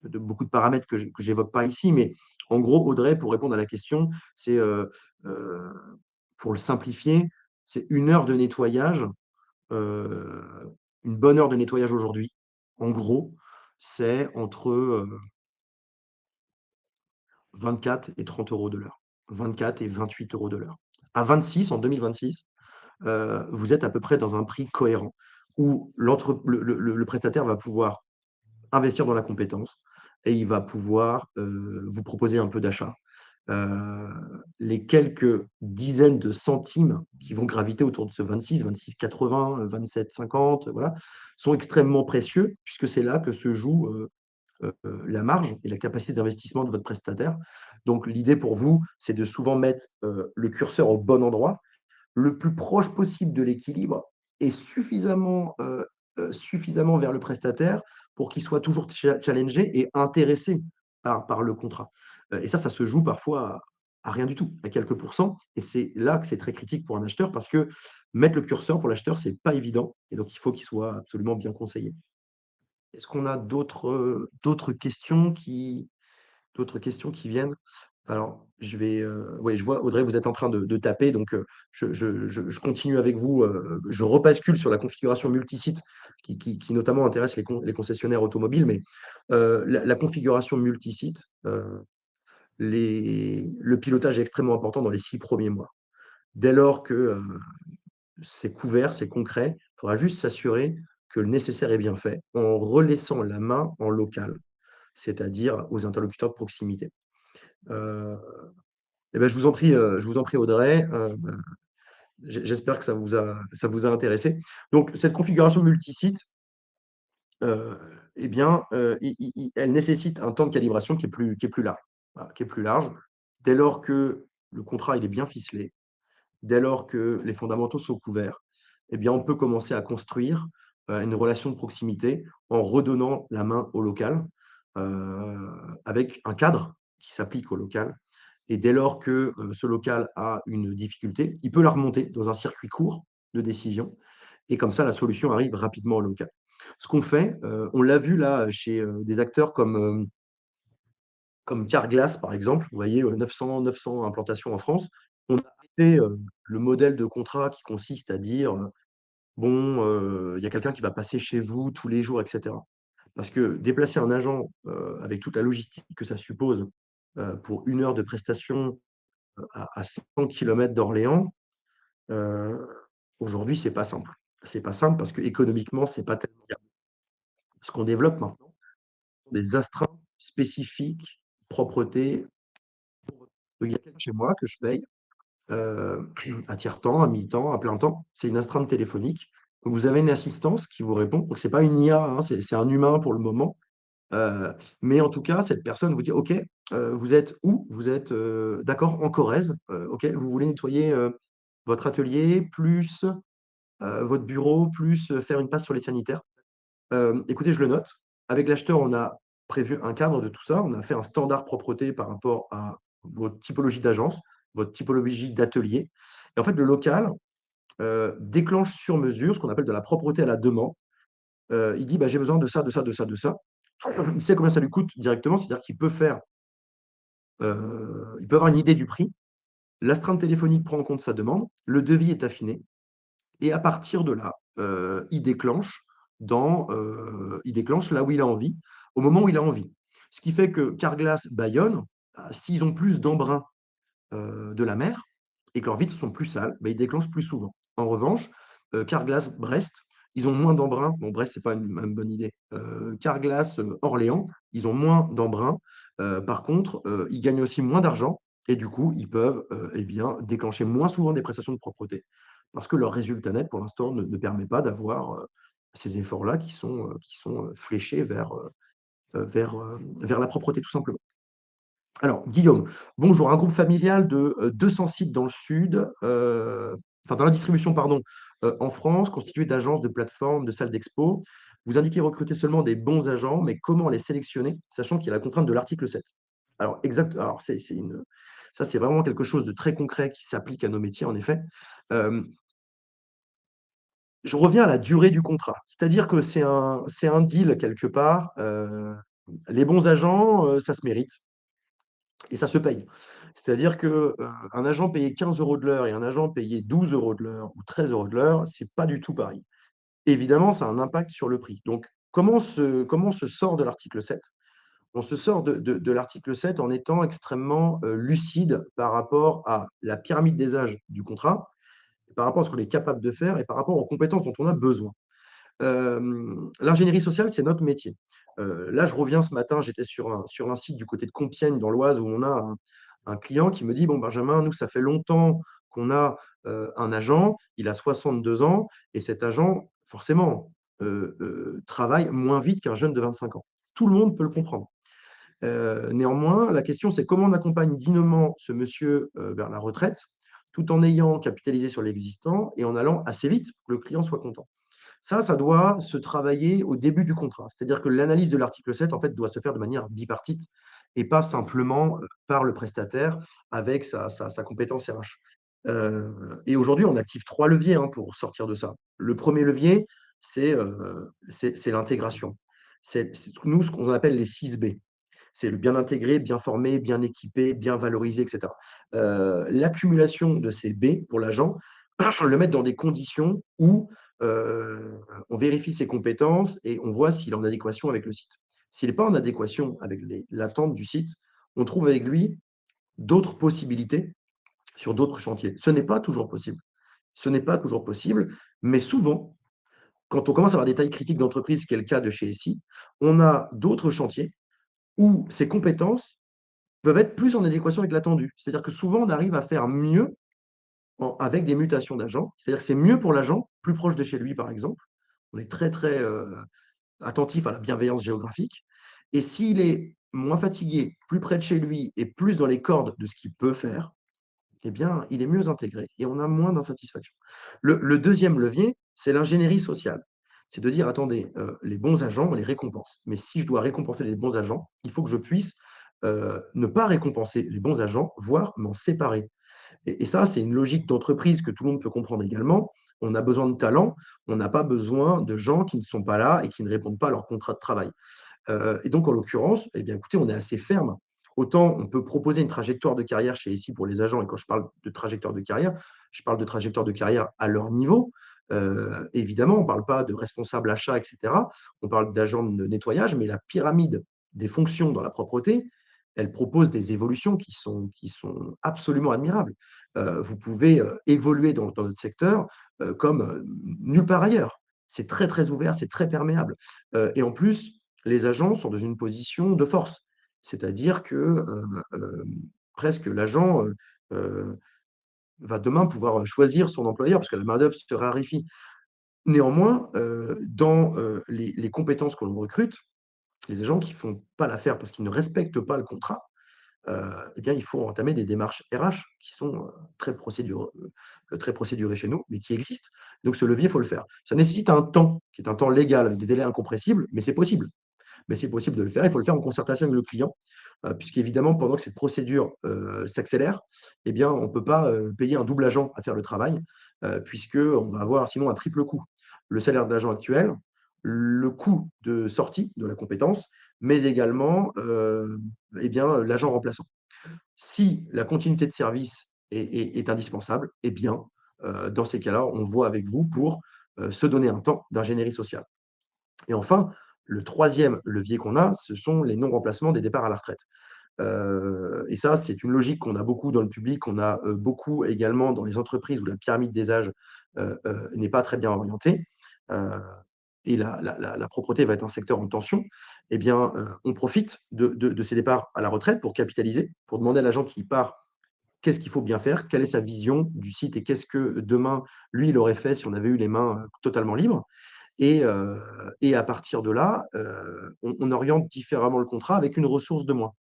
de beaucoup de paramètres que j'évoque pas ici. Mais en gros, Audrey, pour répondre à la question, c'est, heu, pour le simplifier, c'est 1 heure de nettoyage, heu, une bonne heure de nettoyage aujourd'hui, en gros, c'est entre, 24 et 30 € de l'heure. 24 et 28 € de l'heure. À 26, en 2026, vous êtes à peu près dans un prix cohérent où le prestataire va pouvoir investir dans la compétence et il va pouvoir, vous proposer un peu d'achat. Heu, les quelques dizaines de centimes qui vont graviter autour de ce 26, 26,80, 27,50, voilà, sont extrêmement précieux puisque c'est là que se joue, la marge et la capacité d'investissement de votre prestataire. Donc l'idée pour vous, c'est de souvent mettre, le curseur au bon endroit, le plus proche possible de l'équilibre, et suffisamment vers le prestataire pour qu'il soit toujours challengé et intéressé par le contrat. Et ça se joue parfois à rien du tout, à quelques pourcents. Et c'est là que c'est très critique pour un acheteur parce que mettre le curseur pour l'acheteur, c'est pas évident. Et donc, il faut qu'il soit absolument bien conseillé. Est-ce qu'on a d'autres questions qui viennent? Alors, ouais, je vois, Audrey, vous êtes en train de taper, donc je continue avec vous. Je rebascule sur la configuration multisite qui notamment intéresse les concessionnaires automobiles, mais la configuration multisite, le pilotage est extrêmement important dans les 6 premiers mois. Dès lors que c'est couvert, c'est concret, il faudra juste s'assurer que le nécessaire est bien fait en relaissant la main en local, c'est-à-dire aux interlocuteurs de proximité. Euh, Eh ben, je vous en prie Audrey. J'espère que ça vous a intéressé. Donc, cette configuration multisite, eh bien, elle nécessite un temps de calibration qui est plus large. Voilà, qui est plus large. Dès lors que le contrat il est bien ficelé, dès lors que les fondamentaux sont couverts, eh bien, on peut commencer à construire une relation de proximité en redonnant la main au local, avec un cadre qui s'applique au local. Et dès lors que ce local a une difficulté, il peut la remonter dans un circuit court de décision. Et comme ça, la solution arrive rapidement au local. Ce qu'on fait, on l'a vu là chez des acteurs comme Carglass, par exemple. Vous voyez, 900 implantations en France. On a arrêté le modèle de contrat qui consiste à dire bon, il y a quelqu'un qui va passer chez vous tous les jours, etc. Parce que déplacer un agent avec toute la logistique que ça suppose pour 1 heure de prestation à 100 km d'Orléans, euh, aujourd'hui, c'est pas simple. C'est pas simple parce que économiquement, c'est pas tellement viable. Ce qu'on développe maintenant, des astreintes spécifiques, propreté. Il y a quelqu'un chez moi que je paye euh, à tiers-temps, à mi-temps, à plein temps. C'est une astreinte téléphonique. Donc, vous avez une assistance qui vous répond. Donc, c'est pas une IA, hein, c'est un humain pour le moment. Mais en tout cas, cette personne vous dit, OK, vous êtes où? Vous êtes d'accord en Corrèze. OK, vous voulez nettoyer votre atelier, plus votre bureau, plus faire une passe sur les sanitaires. Écoutez, je le note. Avec l'acheteur, on a prévu un cadre de tout ça. On a fait un standard propreté par rapport à votre typologie d'agence, votre typologie d'atelier. Et en fait, le local déclenche sur mesure ce qu'on appelle de la propreté à la demande. Il dit, bah, j'ai besoin de ça, de ça, de ça, de ça. Il sait combien ça lui coûte directement, c'est-à-dire il peut avoir une idée du prix. L'astreinte téléphonique prend en compte sa demande, le devis est affiné, et à partir de là, il déclenche là où il a envie, au moment où il a envie. Ce qui fait que Carglass Bayonne, s'ils ont plus d'embrun de la mer et que leurs vitres sont plus sales, bah, ils déclenchent plus souvent. En revanche, Carglass Brest, ils ont moins d'embrun. Bon, Brest, ce n'est pas une bonne idée. Carglass Orléans, ils ont moins d'embrun. Par contre, ils gagnent aussi moins d'argent et du coup, ils peuvent eh bien, déclencher moins souvent des prestations de propreté parce que leur résultat net, pour l'instant, ne permet pas d'avoir ces efforts-là qui sont fléchés vers la propreté, tout simplement. Alors, Guillaume, bonjour. Un groupe familial de 200 sites dans le sud, enfin dans la distribution, pardon, en France, constitué d'agences, de plateformes, de salles d'expo. Vous indiquez recruter seulement des bons agents, mais comment les sélectionner, sachant qu'il y a la contrainte de l'article 7? Alors, exact. Alors, ça, c'est vraiment quelque chose de très concret qui s'applique à nos métiers, en effet. Euh, je reviens à la durée du contrat. C'est-à-dire que c'est un deal quelque part. Les bons agents, ça se mérite. Et ça se paye. C'est-à-dire que un agent payé 15 euros de l'heure et un agent payé 12 euros de l'heure ou 13 euros de l'heure, c'est pas du tout pareil. Évidemment, ça a un impact sur le prix. Donc, comment on se sort de l'article 7? On se sort de l'article 7 en étant extrêmement lucide par rapport à la pyramide des âges du contrat, par rapport à ce qu'on est capable de faire et par rapport aux compétences dont on a besoin. L'ingénierie sociale, c'est notre métier. Là, je reviens ce matin, j'étais sur un site du côté de Compiègne, dans l'Oise, où on a un client qui me dit, bon, Benjamin, nous, ça fait longtemps qu'on a un agent, il a 62 ans, et cet agent, forcément, travaille moins vite qu'un jeune de 25 ans. Tout le monde peut le comprendre. Néanmoins, la question, c'est comment on accompagne dignement ce monsieur vers la retraite, tout en ayant capitalisé sur l'existant et en allant assez vite pour que le client soit content. Ça doit se travailler au début du contrat. C'est-à-dire que l'analyse de l'article 7, en fait, doit se faire de manière bipartite et pas simplement par le prestataire avec sa compétence RH. Et aujourd'hui, on active 3 leviers hein, pour sortir de ça. Le premier levier, c'est l'intégration. C'est nous ce qu'on appelle les 6 B. C'est le bien intégré, bien formé, bien équipé, bien valorisé, etc. L'accumulation de ces B pour l'agent, le mettre dans des conditions où on vérifie ses compétences et on voit s'il est en adéquation avec le site. S'il n'est pas en adéquation avec l'attente du site, on trouve avec lui d'autres possibilités sur d'autres chantiers. Ce n'est pas toujours possible. Ce n'est pas toujours possible, mais souvent, quand on commence à avoir des tailles critiques d'entreprise, ce qui est le cas de chez SI, on a d'autres chantiers où ces compétences peuvent être plus en adéquation avec l'attendu. C'est-à-dire que souvent, on arrive à faire mieux avec des mutations d'agents. C'est-à-dire que c'est mieux pour l'agent, plus proche de chez lui, par exemple. On est très, très attentif à la bienveillance géographique. Et s'il est moins fatigué, plus près de chez lui et plus dans les cordes de ce qu'il peut faire, eh bien, il est mieux intégré et on a moins d'insatisfaction. Le deuxième levier, c'est l'ingénierie sociale. C'est de dire, attendez, les bons agents, on les récompense. Mais si je dois récompenser les bons agents, il faut que je puisse ne pas récompenser les bons agents, voire m'en séparer. Et ça, c'est une logique d'entreprise que tout le monde peut comprendre également. On a besoin de talent, on n'a pas besoin de gens qui ne sont pas là et qui ne répondent pas à leur contrat de travail. Et donc, en l'occurrence, eh bien, écoutez, on est assez ferme. Autant on peut proposer une trajectoire de carrière chez ici pour les agents, et quand je parle de trajectoire de carrière, je parle de trajectoire de carrière à leur niveau. Évidemment, on ne parle pas de responsable achat, etc. On parle d'agents de nettoyage, mais la pyramide des fonctions dans la propreté, elle propose des évolutions qui sont absolument admirables. Vous pouvez évoluer dans notre secteur comme nulle part ailleurs. C'est très, très ouvert, c'est très perméable. Et en plus, les agents sont dans une position de force. C'est-à-dire que presque l'agent va demain pouvoir choisir son employeur parce que la main-d'œuvre se raréfie. Néanmoins, dans les compétences que l'on recrute, les agents qui ne font pas l'affaire parce qu'ils ne respectent pas le contrat, eh bien, il faut entamer des démarches RH qui sont très procédurées chez nous, mais qui existent. Donc, ce levier, il faut le faire. Ça nécessite un temps, qui est un temps légal, avec des délais incompressibles, mais c'est possible. Mais c'est possible de le faire. Il faut le faire en concertation avec le client, puisqu'évidemment, pendant que cette procédure s'accélère, eh bien, on ne peut pas payer un double agent à faire le travail, puisqu'on va avoir sinon un triple coût. Le salaire de l'agent actuel, le coût de sortie de la compétence, mais également eh bien, l'agent remplaçant. Si la continuité de service est indispensable, eh bien, dans ces cas-là, on voit avec vous pour se donner un temps d'ingénierie sociale. Et enfin, le troisième levier qu'on a, ce sont les non-remplacements des départs à la retraite. Et ça, c'est une logique qu'on a beaucoup dans le public, qu'on a beaucoup également dans les entreprises où la pyramide des âges n'est pas très bien orientée. Et la propreté va être un secteur en tension. Eh bien, on profite de ces départs à la retraite pour capitaliser, pour demander à l'agent qui part qu'est-ce qu'il faut bien faire, quelle est sa vision du site et qu'est-ce que demain, lui, il aurait fait si on avait eu les mains totalement libres. Et à partir de là, on oriente différemment le contrat avec une ressource de moins.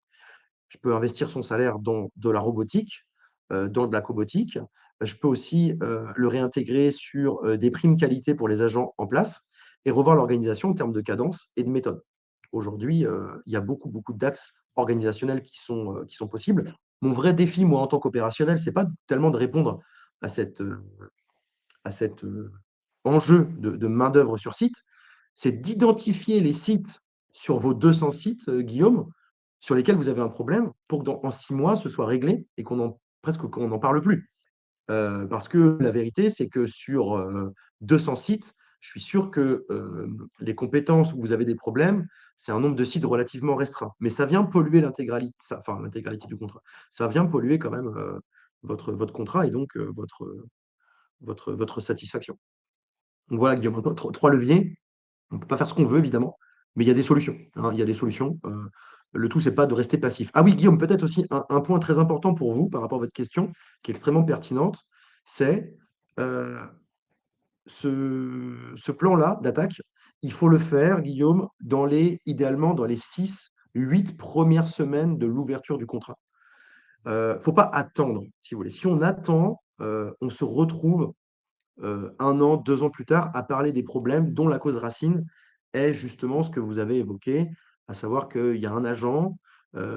Je peux investir son salaire dans de la robotique, dans de la cobotique. Je peux aussi le réintégrer sur des primes qualité pour les agents en place et revoir l'organisation en termes de cadence et de méthode. Aujourd'hui, il y a beaucoup, beaucoup d'axes organisationnels qui sont possibles. Mon vrai défi, moi, en tant qu'opérationnel, ce n'est pas tellement de répondre à cet enjeu de main-d'œuvre sur site, c'est d'identifier les sites sur vos 200 sites, Guillaume, sur lesquels vous avez un problème pour que en 6 mois, ce soit réglé et presque qu'on n'en parle plus. Parce que la vérité, c'est que sur 200 sites, je suis sûr que les compétences où vous avez des problèmes, c'est un nombre de sites relativement restreint. Mais ça vient polluer l'intégralité, enfin l'intégralité du contrat. Ça vient polluer quand même votre contrat et donc votre satisfaction. Donc voilà, Guillaume, trois leviers. On ne peut pas faire ce qu'on veut, évidemment, mais il y a des solutions, hein, il y a des solutions. Le tout, c'est pas de rester passif. Ah oui, Guillaume, peut-être aussi un point très important pour vous par rapport à votre question, qui est extrêmement pertinente, c'est euh, ce plan-là d'attaque, il faut le faire, Guillaume, idéalement dans les 6, 8 premières semaines de l'ouverture du contrat. Il ne faut pas attendre, si vous voulez. Si on attend, on se retrouve 1 an, 2 ans plus tard à parler des problèmes dont la cause racine est justement ce que vous avez évoqué, à savoir qu'il y a un agent,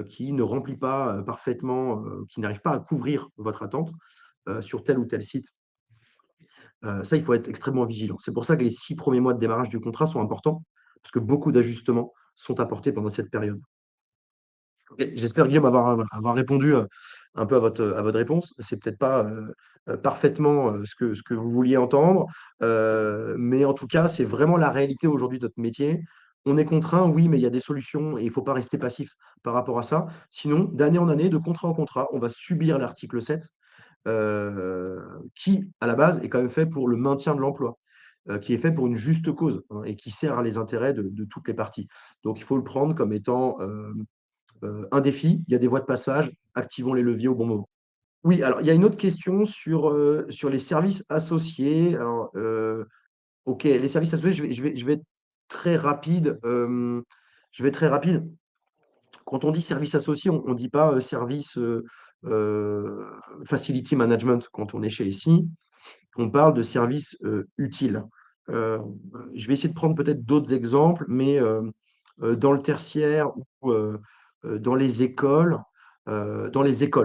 qui ne remplit pas, parfaitement, qui n'arrive pas à couvrir votre attente, sur tel ou tel site. Ça, il faut être extrêmement vigilant. C'est pour ça que les 6 premiers mois de démarrage du contrat sont importants, parce que beaucoup d'ajustements sont apportés pendant cette période. Et j'espère, Guillaume, avoir répondu, un peu à votre réponse. C'est peut-être pas, parfaitement, ce que vous vouliez entendre, mais en tout cas, c'est vraiment la réalité aujourd'hui de notre métier. On est contraint, oui, mais il y a des solutions et il ne faut pas rester passif par rapport à ça. Sinon, d'année en année, de contrat en contrat, on va subir l'article 7, heu, qui, à la base, est quand même fait pour le maintien de l'emploi, qui est fait pour une juste cause, hein, et qui sert les intérêts de toutes les parties. Donc il faut le prendre comme étant, un défi, il y a des voies de passage, activons les leviers au bon moment. Oui, alors il y a une autre question sur les services associés. Alors, OK, les services associés, je vais être très rapide, je vais être très rapide. Quand on dit service associé, on ne dit pas, service, heu, facility management quand on est chez SI. On parle de services, utiles. Heu, je vais essayer de prendre peut-être d'autres exemples, mais dans le tertiaire ou dans les écoles,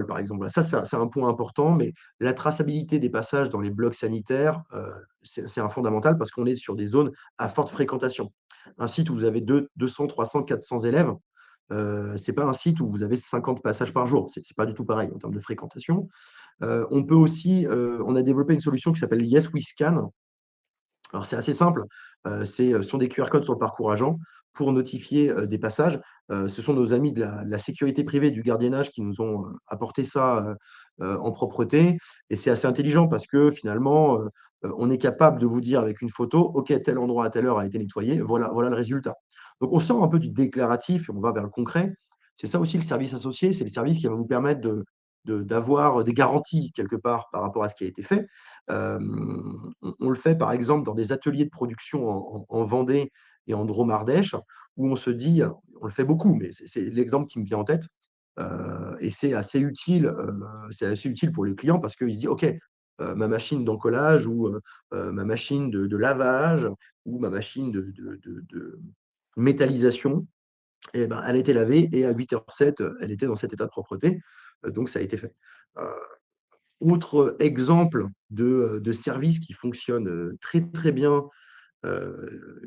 par exemple. Ça, c'est un point important, mais la traçabilité des passages dans les blocs sanitaires, c'est un fondamental parce qu'on est sur des zones à forte fréquentation. Un site où vous avez 200, 300, 400 élèves, c'est pas un site où vous avez 50 passages par jour. C'est pas du tout pareil en termes de fréquentation. On peut aussi, on a développé une solution qui s'appelle Yes We Scan. Alors c'est assez simple, ce sont des QR codes sur le parcours agent pour notifier, des passages. Ce sont nos amis de la sécurité privée, du gardiennage qui nous ont, apporté ça, en propreté, et c'est assez intelligent parce que finalement, on est capable de vous dire avec une photo: «OK, tel endroit à telle heure a été nettoyé, voilà le résultat». Donc on sort un peu du déclaratif et on va vers le concret. C'est ça aussi le service associé, c'est le service qui va vous permettre d'avoir des garanties quelque part par rapport à ce qui a été fait. On le fait par exemple dans des ateliers de production en Vendée et en Drôme-Ardèche, où on se dit, on le fait beaucoup, mais c'est l'exemple qui me vient en tête, et c'est assez utile pour les clients parce qu'ils se disent: «OK, ma machine d'encollage ou ma machine de lavage ou ma machine de métallisation, et ben, elle a été lavée et à 8h07, elle était dans cet état de propreté, donc ça a été fait». Heu Autre exemple de service qui fonctionne, très, très bien,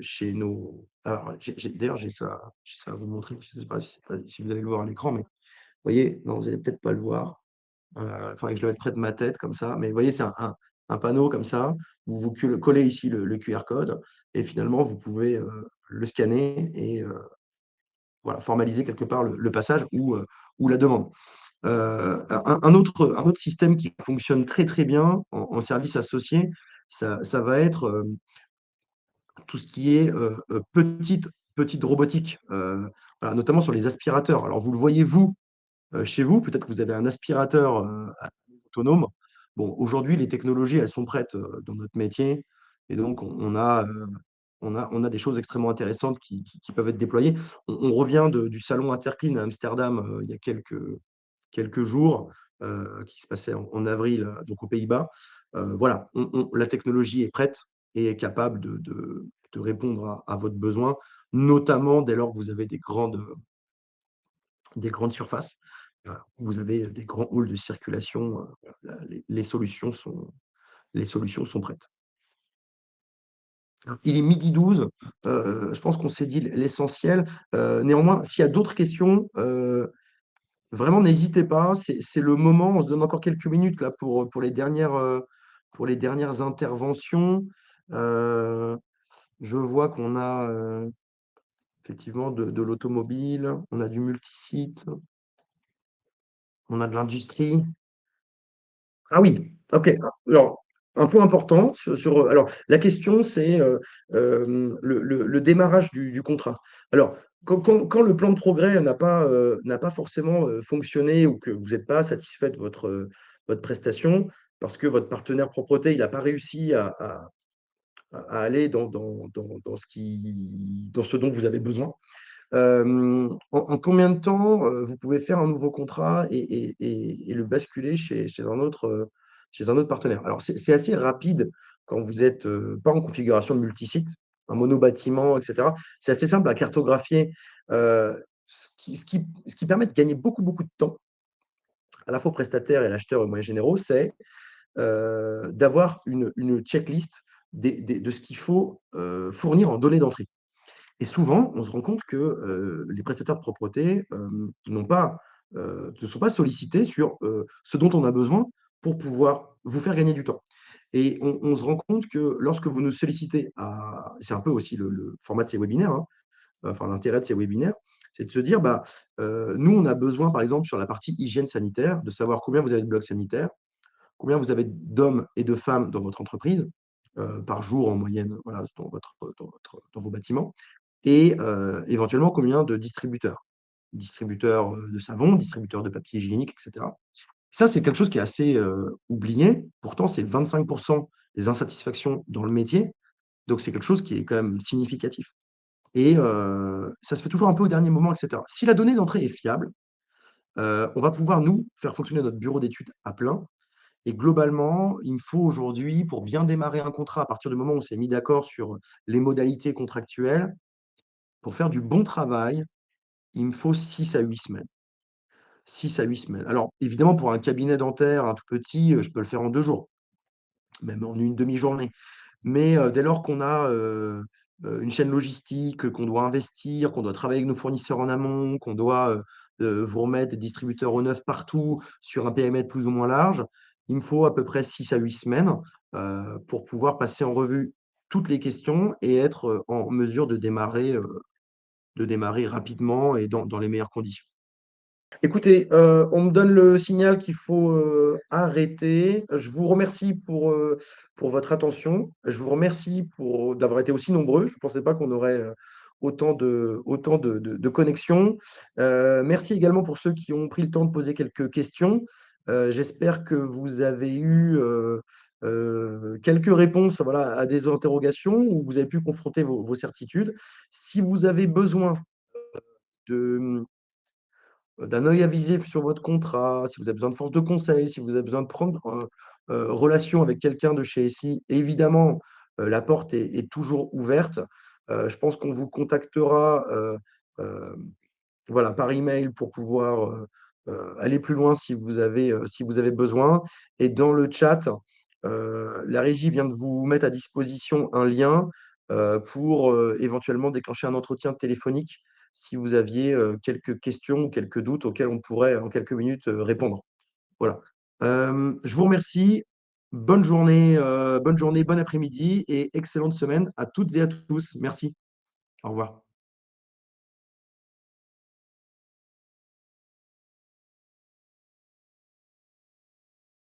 chez nos alors j'ai ça à vous montrer, je ne sais pas si vous allez le voir à l'écran, mais vous voyez? Non, vous allez peut-être pas le voir. Il faudrait que je le mette près de ma tête comme ça, mais vous voyez, c'est un panneau comme ça, où vous collez ici le QR code et finalement vous pouvez, le scanner et voilà, formaliser quelque part le passage ou la demande. Un autre système qui fonctionne très, très bien en service associé, ça va être, tout ce qui est, petite robotique, voilà, notamment sur les aspirateurs. Alors vous le voyez vous, chez vous, peut-être que vous avez un aspirateur, autonome. Bon, aujourd'hui, les technologies, elles sont prêtes, dans notre métier et donc on a des choses extrêmement intéressantes qui peuvent être déployées. On revient du salon Interclean à Amsterdam, il y a quelques jours, qui se passait en avril, donc aux Pays-Bas. Voilà, la technologie est prête et est capable de répondre à votre besoin, notamment dès lors que vous avez des grandes surfaces, où vous avez des grands halls de circulation, voilà, les solutions sont prêtes. Il est 12h12, je pense qu'on s'est dit l'essentiel. Néanmoins, s'il y a d'autres questions, vraiment, n'hésitez pas, c'est le moment. On se donne encore quelques minutes là pour les dernières interventions. Heu, je vois qu'on a, effectivement de l'automobile, on a du multisite, on a de l'industrie. Ah oui, OK. Alors, un point important alors la question c'est, le démarrage du contrat. Alors, quand le plan de progrès n'a pas forcément, fonctionné ou que vous n'êtes pas satisfait de votre prestation, parce que votre partenaire propreté, il n'a pas réussi à aller dans ce dont vous avez besoin. En combien de temps, vous pouvez faire un nouveau contrat et le basculer chez un autre, chez un autre partenaire. Alors c'est assez rapide quand vous êtes, pas en configuration de multisite, un monobâtiment et cetera. C'est assez simple à cartographier, ce qui permet de gagner beaucoup, beaucoup de temps, à la fois au prestataire et à l'acheteur, aux moyens généraux, c'est, d'avoir une checklist de ce qu'il faut, fournir en données d'entrée. Et souvent, on se rend compte que, les prestataires de propreté, ne sont pas sollicités sur, ce dont on a besoin pour pouvoir vous faire gagner du temps. Et on se rend compte que lorsque vous nous sollicitez c'est un peu aussi le format de ces webinaires, hein, enfin l'intérêt de ces webinaires, c'est de se dire, bah, nous on a besoin par exemple sur la partie hygiène sanitaire, de savoir combien vous avez de blocs sanitaires, combien vous avez d'hommes et de femmes dans votre entreprise, par jour en moyenne, voilà, dans vos bâtiments et éventuellement combien de distributeurs. Distributeurs, de savon, distributeurs de papier hygiénique et cetera. Ça, c'est quelque chose qui est assez, oublié. Pourtant, c'est 25 des insatisfactions dans le métier, donc c'est quelque chose qui est quand même significatif et ça se fait toujours un peu au dernier moment et cetera. Si la donnée d'entrée est fiable, on va pouvoir nous faire fonctionner notre bureau d'études à plein et globalement, il me faut aujourd'hui, pour bien démarrer un contrat, à partir du moment où on s'est mis d'accord sur les modalités contractuelles, pour faire du bon travail, il me faut 6 à 8 semaines. 6 à 8 semaines. Alors évidemment, pour un cabinet dentaire, un tout petit, je peux le faire en 2 jours, même en une demi-journée. Mais dès lors qu'on a, une chaîne logistique, qu'on doit investir, qu'on doit travailler avec nos fournisseurs en amont, qu'on doit, vous remettre des distributeurs au neuf partout sur un périmètre plus ou moins large, il me faut à peu près 6 à 8 semaines, pour pouvoir passer en revue toutes les questions et être, en mesure de démarrer rapidement et dans les meilleures conditions. Écoutez, on me donne le signal qu'il faut, arrêter. Je vous remercie pour votre attention. Je vous remercie d'avoir été aussi nombreux. Je ne pensais pas qu'on aurait, autant de connexions. Merci également pour ceux qui ont pris le temps de poser quelques questions. J'espère que vous avez eu, quelques réponses, voilà, à des interrogations où vous avez pu confronter vos certitudes. Si vous avez besoin de d'un œil avisé sur votre contrat, si vous avez besoin de force de conseil, si vous avez besoin de prendre, relation avec quelqu'un de chez SI, évidemment, la porte est toujours ouverte. Je pense qu'on vous contactera, hem, voilà, par email pour pouvoir, aller plus loin si vous avez besoin et dans le chat, la régie vient de vous mettre à disposition un lien, pour, éventuellement déclencher un entretien téléphonique si vous aviez, quelques questions ou quelques doutes auxquels on pourrait, en quelques minutes, répondre. Voilà. Je vous remercie. Bonne journée, bon après-midi et excellente semaine à toutes et à tous. Merci. Au revoir.